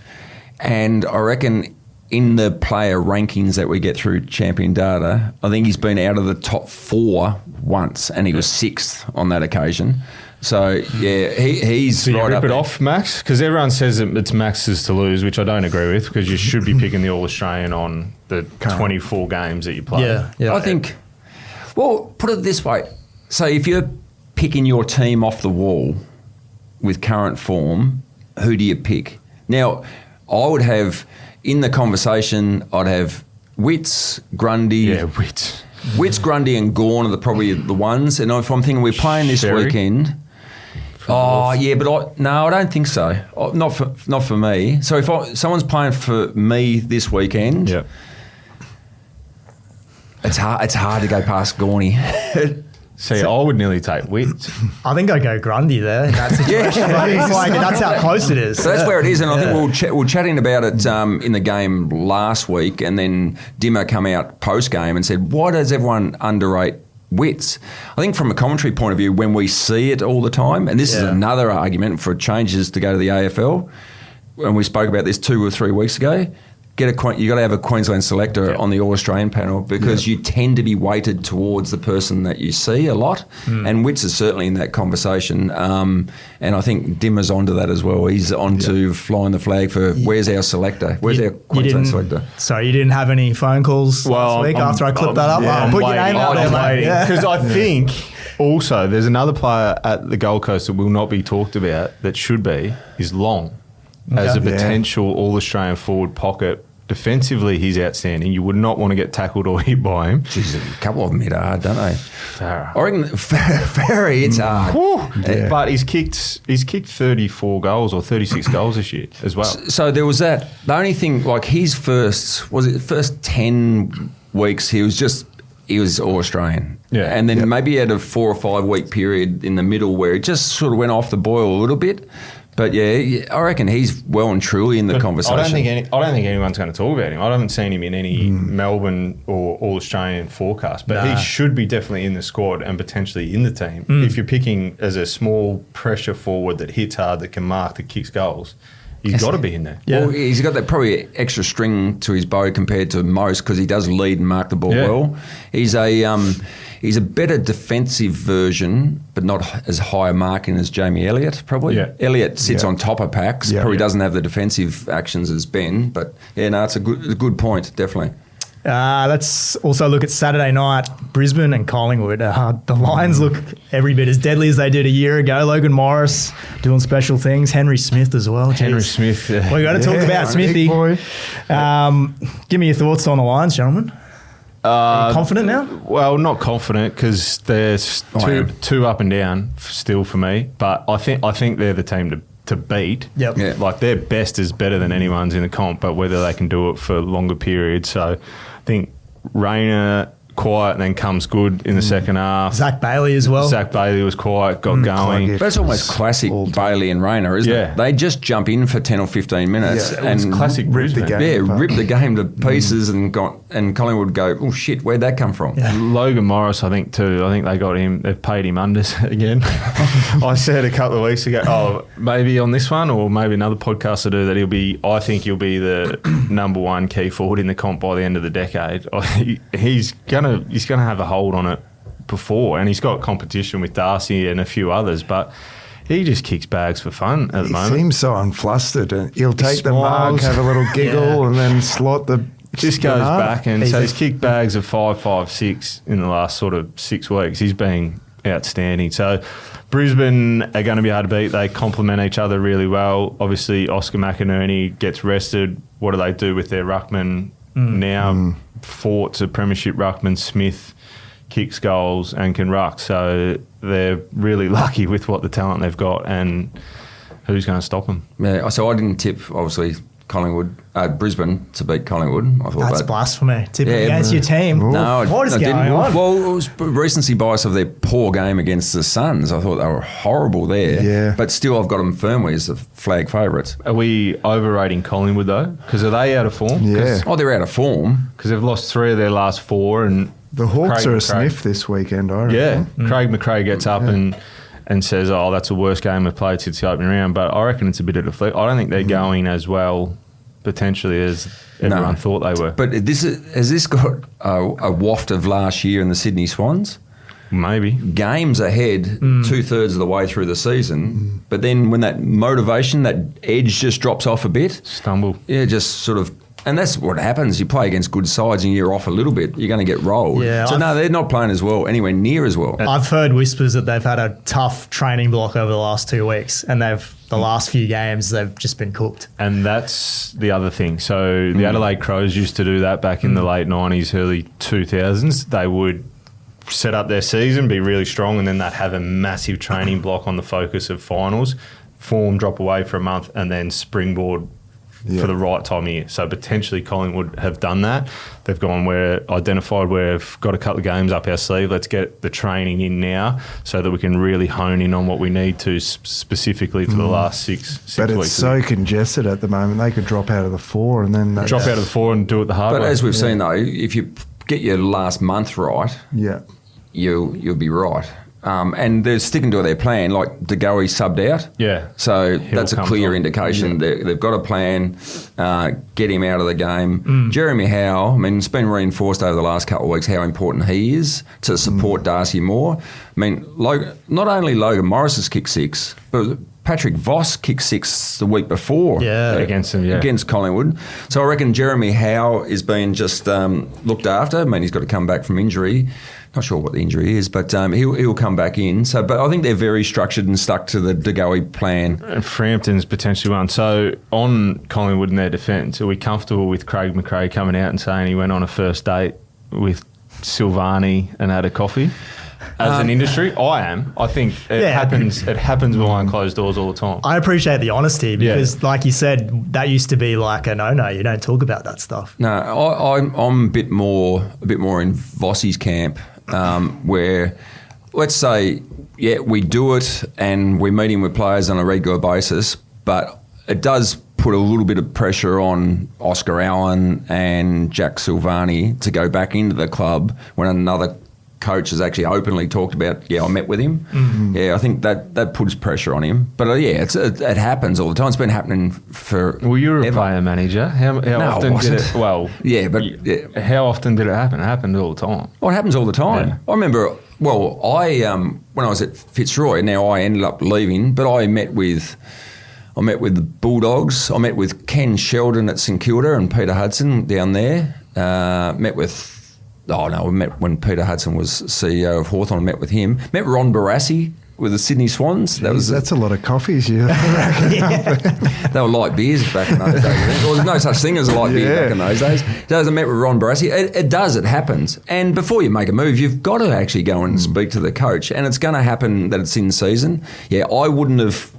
Speaker 3: And I reckon in the player rankings that we get through Champion Data, I think he's been out of the top 4 once, and he was 6th on that occasion. So, yeah, he's
Speaker 5: so you
Speaker 3: right
Speaker 5: rip
Speaker 3: up
Speaker 5: it
Speaker 3: there.
Speaker 5: off, Max? Because everyone says that it's Max's to lose, which I don't agree with, because you should be picking the All-Australian on the 24 games that you play.
Speaker 2: Yeah.
Speaker 3: I think, well, put it this way. So if you're picking your team off the wall with current form, who do you pick? Now, I would have, in the conversation, I'd have Witts, Grundy.
Speaker 5: Yeah, Witts.
Speaker 3: Witts, Grundy and Gawn are probably the ones. And if I'm thinking we're playing this
Speaker 5: Sherry?
Speaker 3: weekend... Oh, yeah, but I don't think so. Not for me. So if someone's playing for me this weekend...
Speaker 5: Yeah.
Speaker 3: It's hard to go past Gorney.
Speaker 5: See, I would nearly take Witts.
Speaker 2: I think I'd go Grundy there in that situation. That's how close it is.
Speaker 3: So that's where it is, and I think we were chatting about it in the game last week, and then Dimmer come out post-game and said, why does everyone underrate Witts? I think from a commentary point of view, when we see it all the time, and this is another argument for changes to go to the AFL, and we spoke about this 2 or 3 weeks ago, you got to have a Queensland selector on the All-Australian panel because you tend to be weighted towards the person that you see a lot, and Witts is certainly in that conversation, and I think Dimmer's onto that as well. He's onto flying the flag for where's our selector, where's our Queensland selector.
Speaker 2: So you didn't have any phone calls last week after I clipped that up?
Speaker 5: I'm
Speaker 2: Put your name out there, mate.
Speaker 5: Because I think also there's another player at the Gold Coast that will not be talked about that should be, is Long. As a potential All-Australian forward pocket. Defensively, he's outstanding. You would not want to get tackled or hit by him.
Speaker 3: Jeez, a couple of them hit hard, don't they? I reckon very, it's hard.
Speaker 5: Yeah. But he's kicked 34 goals or 36 goals this year as well.
Speaker 3: So there was that. The only thing, like his first 10 weeks, he was All-Australian. Yeah. And then maybe he had a 4 or 5 week period in the middle where it just sort of went off the boil a little bit. But yeah, I reckon he's well and truly in the conversation.
Speaker 5: I don't think anyone's going to talk about him. I haven't seen him in any Melbourne or All-Australian forecast, but he should be definitely in the squad and potentially in the team. If you're picking as a small pressure forward that hits hard, that can mark, that kicks goals, he's got to be in there.
Speaker 3: Yeah. Well, he's got that probably extra string to his bow compared to most because he does lead and mark the ball well. He's a better defensive version, but not as high a marking as Jamie Elliott, probably. Yeah. Elliott sits on top of packs, probably doesn't have the defensive actions as Ben, but it's a good point, definitely.
Speaker 2: Let's also look at Saturday night, Brisbane and Collingwood. The Lions look every bit as deadly as they did a year ago. Logan Morris doing special things. Henry Smith as well.
Speaker 5: Henry Smith.
Speaker 2: Well, we got to talk about Smithy. Give me your thoughts on the Lions, gentlemen. Are you confident now?
Speaker 5: Well, not confident because they're too up and down still for me. But I think they're the team to beat.
Speaker 2: Yep.
Speaker 5: Yeah. Like their best is better than anyone's in the comp, but whether they can do it for longer periods. So I think Rayner quiet and then comes good in the second half.
Speaker 2: Zach Bailey as well.
Speaker 5: Zach Bailey was quiet, got going.
Speaker 3: But it's almost classic Bailey and Rayner, isn't it? They just jump in for 10 or 15 minutes and
Speaker 5: classic Brisbane.
Speaker 3: Rip the game to pieces and Collingwood go, oh shit, where'd that come from?
Speaker 5: Yeah. Logan Morris, I think too. I think they got him. They've paid him unders again. I said a couple of weeks ago, maybe on this one or maybe another podcast to do that I think he'll be the number one key forward in the comp by the end of the decade. He's gonna have a hold on it before, and he's got competition with Darcy and a few others, but he just kicks bags for fun at the moment.
Speaker 4: He seems so unflustered, and he'll take the mark, have a little giggle, and then slot the
Speaker 5: Just goes back and so he's kicked bags of 5, 5, 6 in the last sort of 6 weeks. He's been outstanding. So Brisbane are going to be hard to beat. They complement each other really well. Obviously, Oscar McInerney gets rested. What do they do with their ruckman now? Fort's a premiership ruckman. Smith kicks goals and can ruck. So they're really lucky with what the talent they've got, and who's going to stop them?
Speaker 3: Yeah, so I didn't tip, obviously, Brisbane to beat Collingwood. I thought
Speaker 2: that's blasphemy. Tipping against your team.
Speaker 3: Oof. No,
Speaker 2: what is going on?
Speaker 3: Well, it was recency bias of their poor game against the Suns. I thought they were horrible there.
Speaker 4: Yeah.
Speaker 3: But still, I've got them firmly as the flag favourites.
Speaker 5: Are we overrating Collingwood, though? Because are they out of form?
Speaker 4: Yeah.
Speaker 3: They're out of form.
Speaker 5: Because they've lost 3 of their last 4, and
Speaker 4: the Hawks are a sniff this weekend, I reckon.
Speaker 5: Yeah. Craig McRae gets up and says, that's the worst game we've played since the opening round. But I reckon it's a bit of a flip. I don't think they're going as well potentially as everyone thought they were.
Speaker 3: But has this got a waft of last year in the Sydney Swans?
Speaker 5: Maybe.
Speaker 3: Games ahead 2/3 of the way through the season, but then when that motivation, that edge just drops off a bit.
Speaker 5: Stumble.
Speaker 3: Yeah, just sort of. And that's what happens. You play against good sides and you're off a little bit, you're going to get rolled.
Speaker 2: Yeah,
Speaker 3: so, they're not playing as well, anywhere near as well.
Speaker 2: I've heard whispers that they've had a tough training block over the last 2 weeks, and the last few games, they've just been cooked.
Speaker 5: And that's the other thing. So the Adelaide Crows used to do that back in the late 90s, early 2000s. They would set up their season, be really strong, and then they'd have a massive training block on the focus of finals, form drop away for a month, and then springboard for the right time of year. So potentially Collingwood have done that. They've identified we've got a couple of games up our sleeve. Let's get the training in now so that we can really hone in on what we need to specifically for the last six weeks.
Speaker 4: But it's so congested at the moment. They could drop out of the 4 and then...
Speaker 5: Drop out of the 4 and do it the hard way.
Speaker 3: But as we've seen, though, if you get your last month right, you'll be right. And they're sticking to their plan, like De Goey subbed out.
Speaker 5: Yeah.
Speaker 3: So that's a clear indication. They've got a plan, get him out of the game. Jeremy Howe, it's been reinforced over the last couple of weeks how important he is to support Darcy Moore. Not only Logan Morris has kicked 6, but Patrick Voss kicked 6 the week before against Collingwood. So I reckon Jeremy Howe is being just looked after. He's got to come back from injury. Not sure what the injury is, but he'll come back in. So, but I think they're very structured and stuck to the De Goey plan.
Speaker 5: And Frampton's potentially one. So on Collingwood and their defence, are we comfortable with Craig McRae coming out and saying he went on a first date with Silvani and had a coffee? As an industry, I am. I think it happens. It happens behind closed doors all the time.
Speaker 2: I appreciate the honesty because, like you said, that used to be like a no. You don't talk about that stuff.
Speaker 3: No, I'm a bit more in Vossi's camp, where let's say, we do it and we're meeting with players on a regular basis, but it does put a little bit of pressure on Oscar Allen and Jack Silvani to go back into the club when another coach has actually openly talked about, I met with him. Mm-hmm. I think that puts pressure on him. But it happens all the time. It's been happening for.
Speaker 5: Well, you were a player manager. How often did it? Well, how often did it happen? It happened all the time.
Speaker 3: Well, it happens all the time. Yeah. I remember. Well, when I was at Fitzroy, now I ended up leaving, but I met with the Bulldogs. I met with Ken Sheldon at St Kilda and Peter Hudson down there. We met when Peter Hudson was CEO of Hawthorn. I met with him. Met Ron Barassi with the Sydney Swans.
Speaker 4: That's a lot of coffees you
Speaker 3: They were light beers back in those days. There was no such thing as a light beer back in those days. So I met with Ron Barassi. It happens. And before you make a move, you've got to actually go and speak to the coach. And it's going to happen that it's in season. I wouldn't have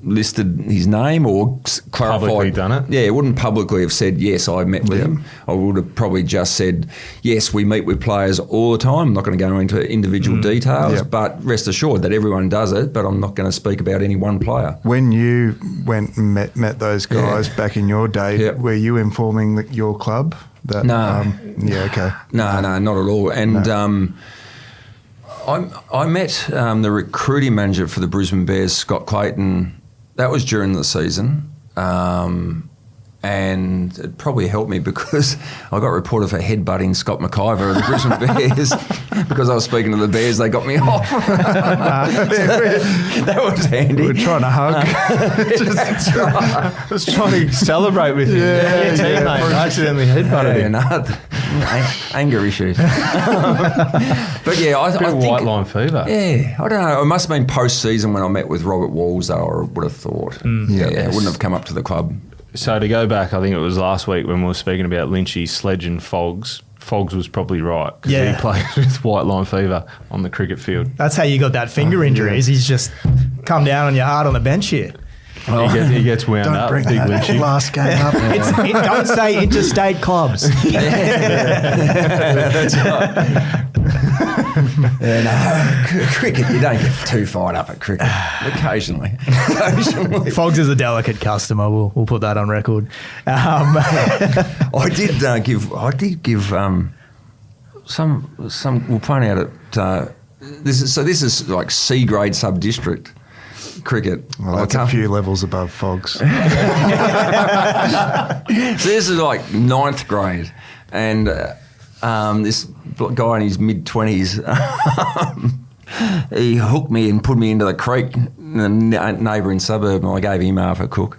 Speaker 3: listed his name or clarified.
Speaker 5: Publicly done it?
Speaker 3: Yeah, it wouldn't publicly have said, yes, I met with him. I would have probably just said, yes, we meet with players all the time. I'm not going to go into individual details, but rest assured that everyone does it, but I'm not going to speak about any one player.
Speaker 4: When you went and met those guys back in your day, were you informing your club? That,
Speaker 3: no. No, not at all. And I met the recruiting manager for the Brisbane Bears, Scott Clayton. That was during the season. And And it probably helped me because I got reported for headbutting Scott McIver of the Brisbane Bears because I was speaking to the Bears. They got me off. That was handy.
Speaker 4: We were trying to hug.
Speaker 3: That's right.
Speaker 5: I was trying to celebrate with you.
Speaker 4: Yeah,
Speaker 5: Your teammate accidentally headbutted him.
Speaker 3: Anger issues. But yeah, I think
Speaker 5: white line fever.
Speaker 3: Yeah, I don't know. It must have been post-season when I met with Robert Walls, though, I would have thought. Yeah, I wouldn't have come up to the club.
Speaker 5: So to go back, I think it was last week when we were speaking about Lynchy, Sledge and Foggs. Foggs was probably right because he plays with white line fever on the cricket field.
Speaker 2: That's how you got that finger injury. Is he's just come down on your hard on the bench here.
Speaker 5: He gets wound
Speaker 4: Don't
Speaker 5: up.
Speaker 4: bring
Speaker 5: Big
Speaker 4: that
Speaker 5: Lynchy.
Speaker 4: last game up.
Speaker 2: Don't say interstate clubs.
Speaker 3: That's right. Cricket, you don't get too fired up at cricket. Occasionally.
Speaker 2: Foggs is a delicate customer. We'll put that on record.
Speaker 3: I did give some. We'll point out at this is like C grade sub district cricket.
Speaker 4: Well, that's a few levels above Fogs.
Speaker 3: So this is like 9th grade, and this guy in his mid-20s, he hooked me and put me into the creek in the neighbouring suburb, and I gave him half a cook.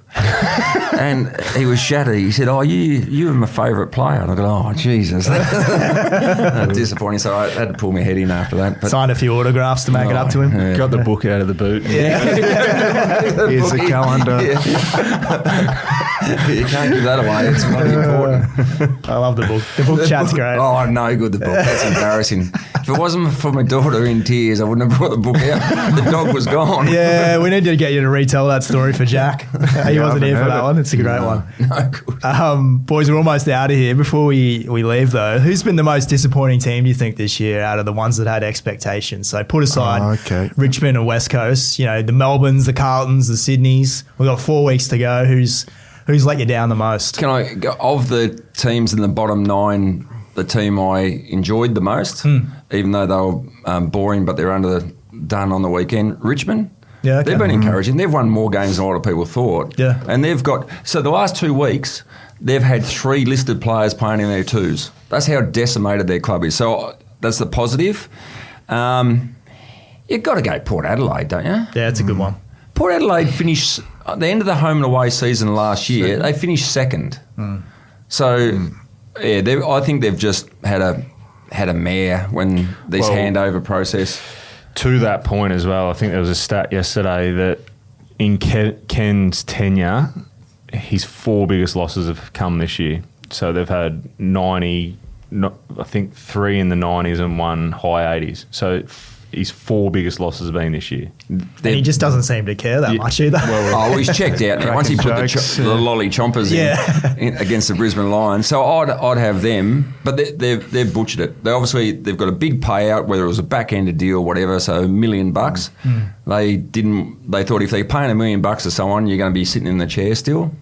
Speaker 3: And he was shattered. He said, you were my favourite player. And I go, oh, Jesus. Disappointing. So I had to pull my head in after that. But
Speaker 2: signed a few autographs to make it up to him.
Speaker 3: Yeah.
Speaker 5: Got the book out of the boot.
Speaker 2: Yeah.
Speaker 4: Here's the calendar.
Speaker 3: Yeah. You can't give that away. It's really important.
Speaker 2: I love the book. The book chat's great.
Speaker 3: Oh, no good, the book. That's embarrassing. If it wasn't for my daughter in tears, I wouldn't have brought the book out. The dog was gone.
Speaker 2: Yeah, we need to get you to retell that story for Jack. He wasn't here for that one. It's a great one.
Speaker 3: No good.
Speaker 2: Boys, we're almost out of here. Before we leave, though, who's been the most disappointing team, do you think, this year out of the ones that had expectations? So put aside Richmond and West Coast, the Melbournes, the Carltons, the Sydneys. We've got 4 weeks to go. Who's let you down the most?
Speaker 3: Can I, of the teams in the bottom 9, the team I enjoyed the most, even though they were boring, but they're underdone on the weekend, Richmond.
Speaker 2: Yeah, okay.
Speaker 3: They've been encouraging. They've won more games than a lot of people thought.
Speaker 2: Yeah.
Speaker 3: And they've got... So the last 2 weeks, they've had 3 listed players playing in their 2s. That's how decimated their club is. So that's the positive. You've got to go Port Adelaide, don't you?
Speaker 2: Yeah, it's a good one.
Speaker 3: Port Adelaide finished... At the end of the home and away season last year, they finished 2nd. So, yeah, I think they've just had a mare when this handover process...
Speaker 5: To that point as well, I think there was a stat yesterday that in Ken's tenure, his 4 biggest losses have come this year. So they've had 90, I think 3 in the 90s and 1 high 80s. So his 4 biggest losses have been this year.
Speaker 2: And he just doesn't seem to care that much either.
Speaker 3: He's checked out now. Once he put the lolly chompers in against the Brisbane Lions. So I'd have them, but they've butchered it. They've got a big payout, whether it was a back-ended deal or whatever, so $1 million. They thought if they're paying $1 million to someone, you're going to be sitting in the chair still.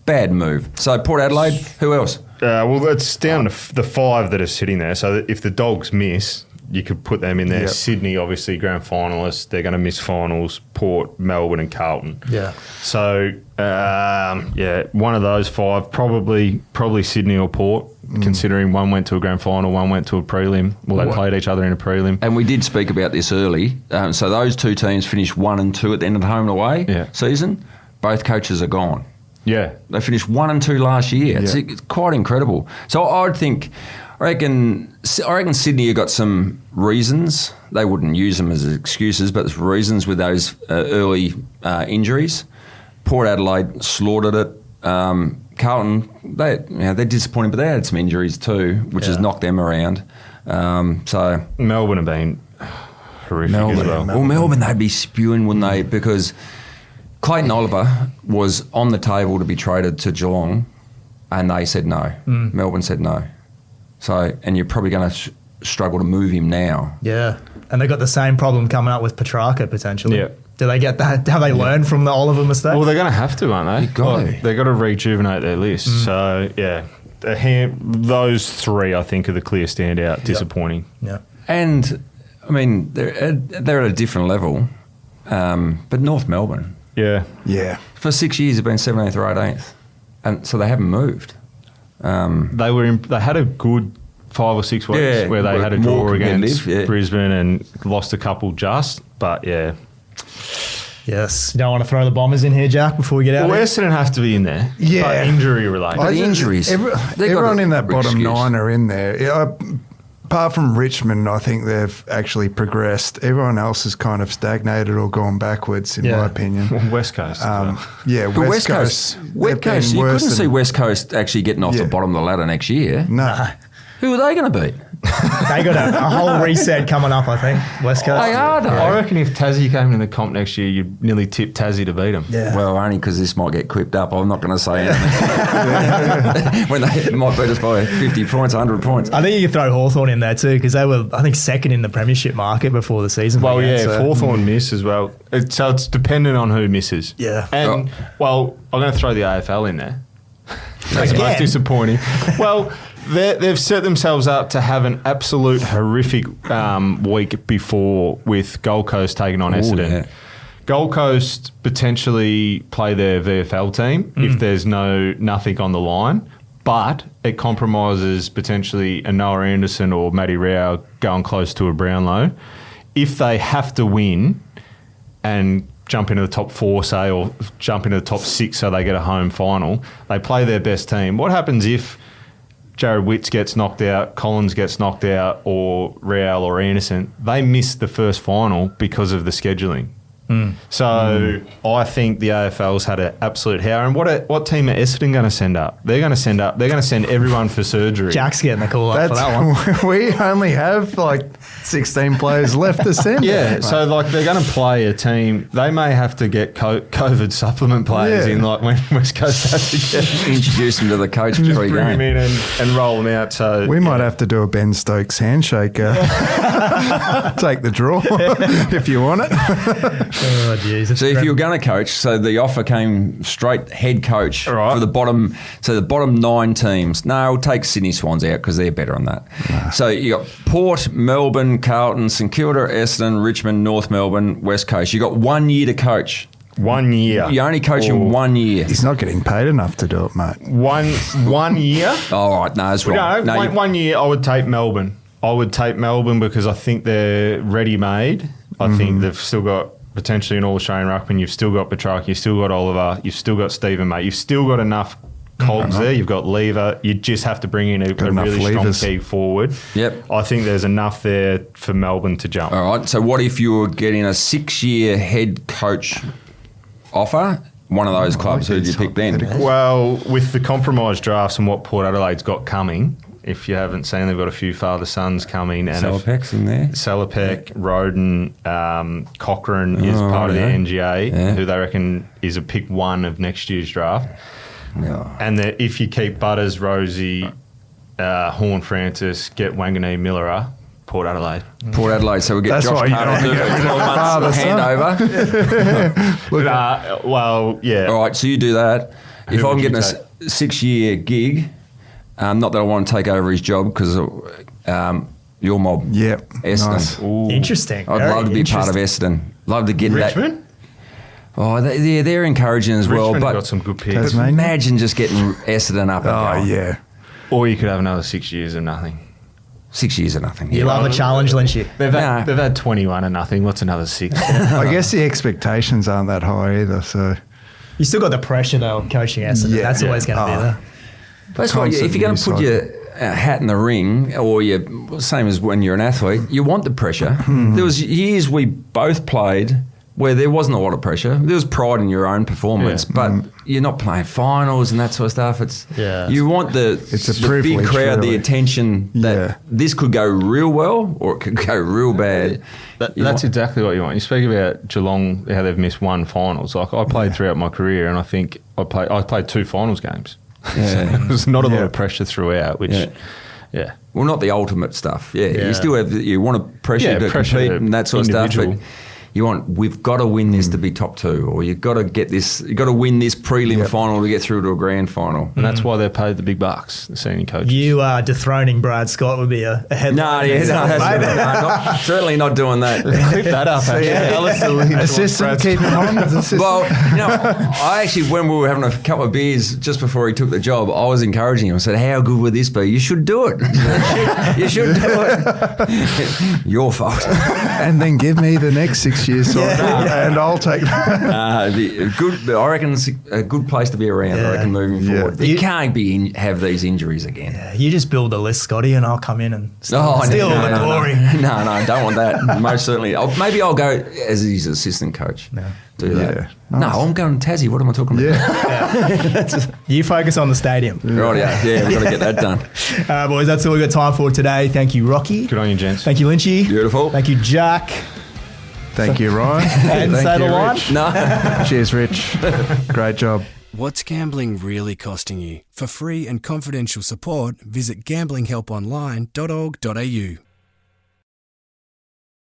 Speaker 3: Bad move. So Port Adelaide, who else?
Speaker 5: Well, it's down to the 5 that are sitting there. So if the Dogs miss... You could put them in there. Yep. Sydney, obviously, grand finalists. They're going to miss finals. Port, Melbourne and Carlton. Yeah. So, one of those 5, probably Sydney or Port, considering one went to a grand final, one went to a prelim. Well, they played each other in a prelim.
Speaker 3: And we did speak about this early. So those 2 teams finished 1 and 2 at the end of the home and away season. Both coaches are gone. Yeah. They finished 1 and 2 last year. It's quite incredible. So I reckon Sydney have got some reasons. They wouldn't use them as excuses, but there's reasons with those early injuries. Port Adelaide slaughtered it. Carlton, they're disappointing, but they had some injuries too, which has knocked them around. So
Speaker 5: Melbourne have been horrific as well.
Speaker 3: Well, Melbourne, they'd be spewing, wouldn't they? Because Clayton Oliver was on the table to be traded to Geelong, and they said no. Melbourne said no. So, and you're probably going to struggle to move him now. Yeah.
Speaker 2: And they got the same problem coming up with Petrarca potentially. Yeah. Do they get that? Have they learned from the Oliver mistake?
Speaker 5: Well, they're going to have to, aren't they? They've got to rejuvenate their list. So, yeah, those 3, I think, are the clear standout. Disappointing.
Speaker 2: Yeah.
Speaker 3: And, I mean, they're at a different level. But North Melbourne.
Speaker 5: Yeah.
Speaker 3: For 6 years, they've been 17th or 18th. and so they haven't moved.
Speaker 5: They had a good 5 or 6 weeks where they had a draw against Brisbane and lost a couple but yeah.
Speaker 2: Yes. You don't want to throw the Bombers in here, Jack, before we get out.
Speaker 5: Well, Essendon have to be in there.
Speaker 4: Yeah.
Speaker 5: But injury related.
Speaker 3: But injuries.
Speaker 4: Everyone in that bottom 9 are in there. Apart from Richmond, I think they've actually progressed. Everyone else has kind of stagnated or gone backwards, in my opinion.
Speaker 5: Well, West Coast.
Speaker 4: Yeah,
Speaker 3: but West Coast. You couldn't see West Coast actually getting off the bottom of the ladder next year.
Speaker 4: No.
Speaker 3: Who are they going to beat?
Speaker 2: They got a whole reset coming up, I think. West Coast.
Speaker 3: They are.
Speaker 5: I reckon if Tassie came in the comp next year, you'd nearly tip Tassie to beat them.
Speaker 2: Yeah.
Speaker 3: Well, only because this might get clipped up. I'm not going to say anything. When they might beat us by 50 points, 100 points.
Speaker 2: I think you could throw Hawthorn in there too, because they were, I think, second in the Premiership market before the season
Speaker 5: Well,
Speaker 2: began,
Speaker 5: yeah,
Speaker 2: so.
Speaker 5: Hawthorn miss as well. So it's dependent on who misses.
Speaker 2: Yeah.
Speaker 5: And, I'm going to throw the AFL in there. That's
Speaker 2: Again?
Speaker 5: most disappointing. Well, they've set themselves up to have an absolute horrific week before with Gold Coast taking on Essendon.
Speaker 3: Yeah.
Speaker 5: Gold Coast potentially play their VFL team if there's nothing on the line, but it compromises potentially a Noah Anderson or Matty Rao going close to a Brownlow. If they have to win and jump into the top 4, say, or jump into the top 6 so they get a home final, they play their best team. What happens if Jared Witts gets knocked out, Collins gets knocked out, or Real or Anderson? They missed the first final because of the scheduling. So I think the AFL's had an absolute hour. And what team are Essendon going to send up? They're going to send everyone for surgery.
Speaker 2: Jack's getting the call up for that one.
Speaker 4: We only have 16 players left to send.
Speaker 5: Yeah, so they're going to play a team. They may have to get COVID supplement players in, when West Coast has to get
Speaker 3: Introduce them to the coach
Speaker 5: just
Speaker 3: before you
Speaker 5: bring
Speaker 3: go.
Speaker 5: them in and roll them out. So
Speaker 4: We might have to do a Ben Stokes handshake. Take the draw if you want it.
Speaker 2: Oh, geez.
Speaker 3: So if you were going to coach, so the offer came straight head coach
Speaker 5: Right.
Speaker 3: for the bottom 9 teams. No, I'll take Sydney Swans out because they're better on that. So you got Port, Melbourne, Carlton, St Kilda, Essendon, Richmond, North Melbourne, West Coast. You got 1 year to coach.
Speaker 5: 1 year.
Speaker 3: You're only coaching 1 year.
Speaker 4: He's not getting paid enough to do it, mate.
Speaker 5: One year.
Speaker 3: All right, no, that's wrong.
Speaker 5: No, 1 year. I would take Melbourne. Because I think they're ready-made. I think they've still got potentially an All-Australian ruckman. You've still got Petrarca. You've still got Oliver. You've still got Stephen May. You've still got enough cogs there. You've got Lever. You just have to bring in a really strong key forward.
Speaker 3: Yep.
Speaker 5: I think there's enough there for Melbourne to jump.
Speaker 3: All right, so what if you were getting a 6-year head coach offer? One of those clubs, who'd you pick then?
Speaker 5: Well, with the compromised drafts and what Port Adelaide's got coming, if you haven't seen, they've got a few father-sons coming. And
Speaker 3: Salopek's in there.
Speaker 5: Salopek, Roden, Cochrane is part of the NGA, who they reckon is a pick 1 of next year's draft.
Speaker 3: Yeah.
Speaker 5: And that if you keep Butters, Rosie, Horn Francis, get Wanganeen Millerer, Port Adelaide.
Speaker 3: Port Adelaide, so we get
Speaker 4: That's
Speaker 3: Josh
Speaker 4: why you
Speaker 3: Carter
Speaker 4: don't
Speaker 3: to
Speaker 4: get rid of
Speaker 3: 12 months handover.
Speaker 5: Well, yeah.
Speaker 3: All right, so you do that. If
Speaker 5: Who
Speaker 3: I'm
Speaker 5: would you
Speaker 3: getting a 6-year gig, not that I want to take over his job because your mob,
Speaker 4: Yep.
Speaker 3: Essendon.
Speaker 4: Nice.
Speaker 5: Ooh.
Speaker 2: Interesting.
Speaker 3: I'd love to be part of Essendon. Love to get
Speaker 5: Richmond?
Speaker 3: that. Oh, they're encouraging as well.
Speaker 5: Richmond
Speaker 3: But
Speaker 5: got some good picks.
Speaker 4: Tasmania.
Speaker 3: imagine just getting Essendon up and
Speaker 4: Oh,
Speaker 3: going.
Speaker 4: yeah.
Speaker 5: Or you could have another 6 years of nothing.
Speaker 3: 6 years of nothing.
Speaker 2: You love a challenge, Lynchy.
Speaker 5: They've had 21 and nothing. What's another 6?
Speaker 4: I guess the expectations aren't that high either, so...
Speaker 2: You still got the pressure, though, of coaching Essendon.
Speaker 4: Yeah.
Speaker 2: That's always going to be there.
Speaker 3: That's why if you're going to put your hat in the ring, or you same as when you're an athlete, you want the pressure. There was years we both played where there wasn't a lot of pressure. There was pride in your own performance, but you're not playing finals and that sort of stuff. You want the big
Speaker 4: privilege,
Speaker 3: crowd,
Speaker 4: really.
Speaker 3: the attention that this could go real well or it could go real bad.
Speaker 5: That's exactly what you want. You speak about Geelong, how they've missed 1 finals. Like I played throughout my career, and I think I played 2 finals games.
Speaker 3: Yeah.
Speaker 5: There's not a lot of pressure throughout, which,
Speaker 3: Well, not the ultimate stuff. You still have, you want to pressure to
Speaker 5: pressure
Speaker 3: compete and that sort of stuff.
Speaker 5: individual.
Speaker 3: But we've got to win this to be top 2, or you've got to get this, you've got to win this prelim final to get through to a grand final.
Speaker 5: And that's why they're paid the big bucks, the senior coaches.
Speaker 2: You dethroning Brad Scott would be a headline.
Speaker 3: Certainly not doing that.
Speaker 5: Clip that up, actually.
Speaker 4: Assistant, keep him on.
Speaker 3: Well, I actually, when we were having a couple of beers just before he took the job, I was encouraging him. I said, how good would this be? You should do it. You should do it. Your fault.
Speaker 4: And then give me the next 6 years, and I'll take that.
Speaker 3: Good. I reckon it's a good place to be around. I reckon moving forward. You can't have these injuries again.
Speaker 2: Yeah, you just build a list, Scotty, and I'll come in and steal all the glory.
Speaker 3: No, don't want that. Most certainly. Maybe I'll go as his assistant coach. No. Do that.
Speaker 4: Yeah.
Speaker 3: Nice. No, I'm going to Tassie. What am I talking about?
Speaker 2: You focus on the stadium.
Speaker 3: Right, yeah, we've got to get that done.
Speaker 2: Boys, that's all we've got time for today. Thank you, Rocky.
Speaker 5: Good on you, gents.
Speaker 2: Thank you, Lynchy.
Speaker 3: Beautiful.
Speaker 2: Thank you, Jack.
Speaker 4: Thank you, Ryan.
Speaker 2: And say the line.
Speaker 3: No.
Speaker 4: Cheers, Rich. Great job.
Speaker 6: What's gambling really costing you? For free and confidential support, visit gamblinghelponline.org.au.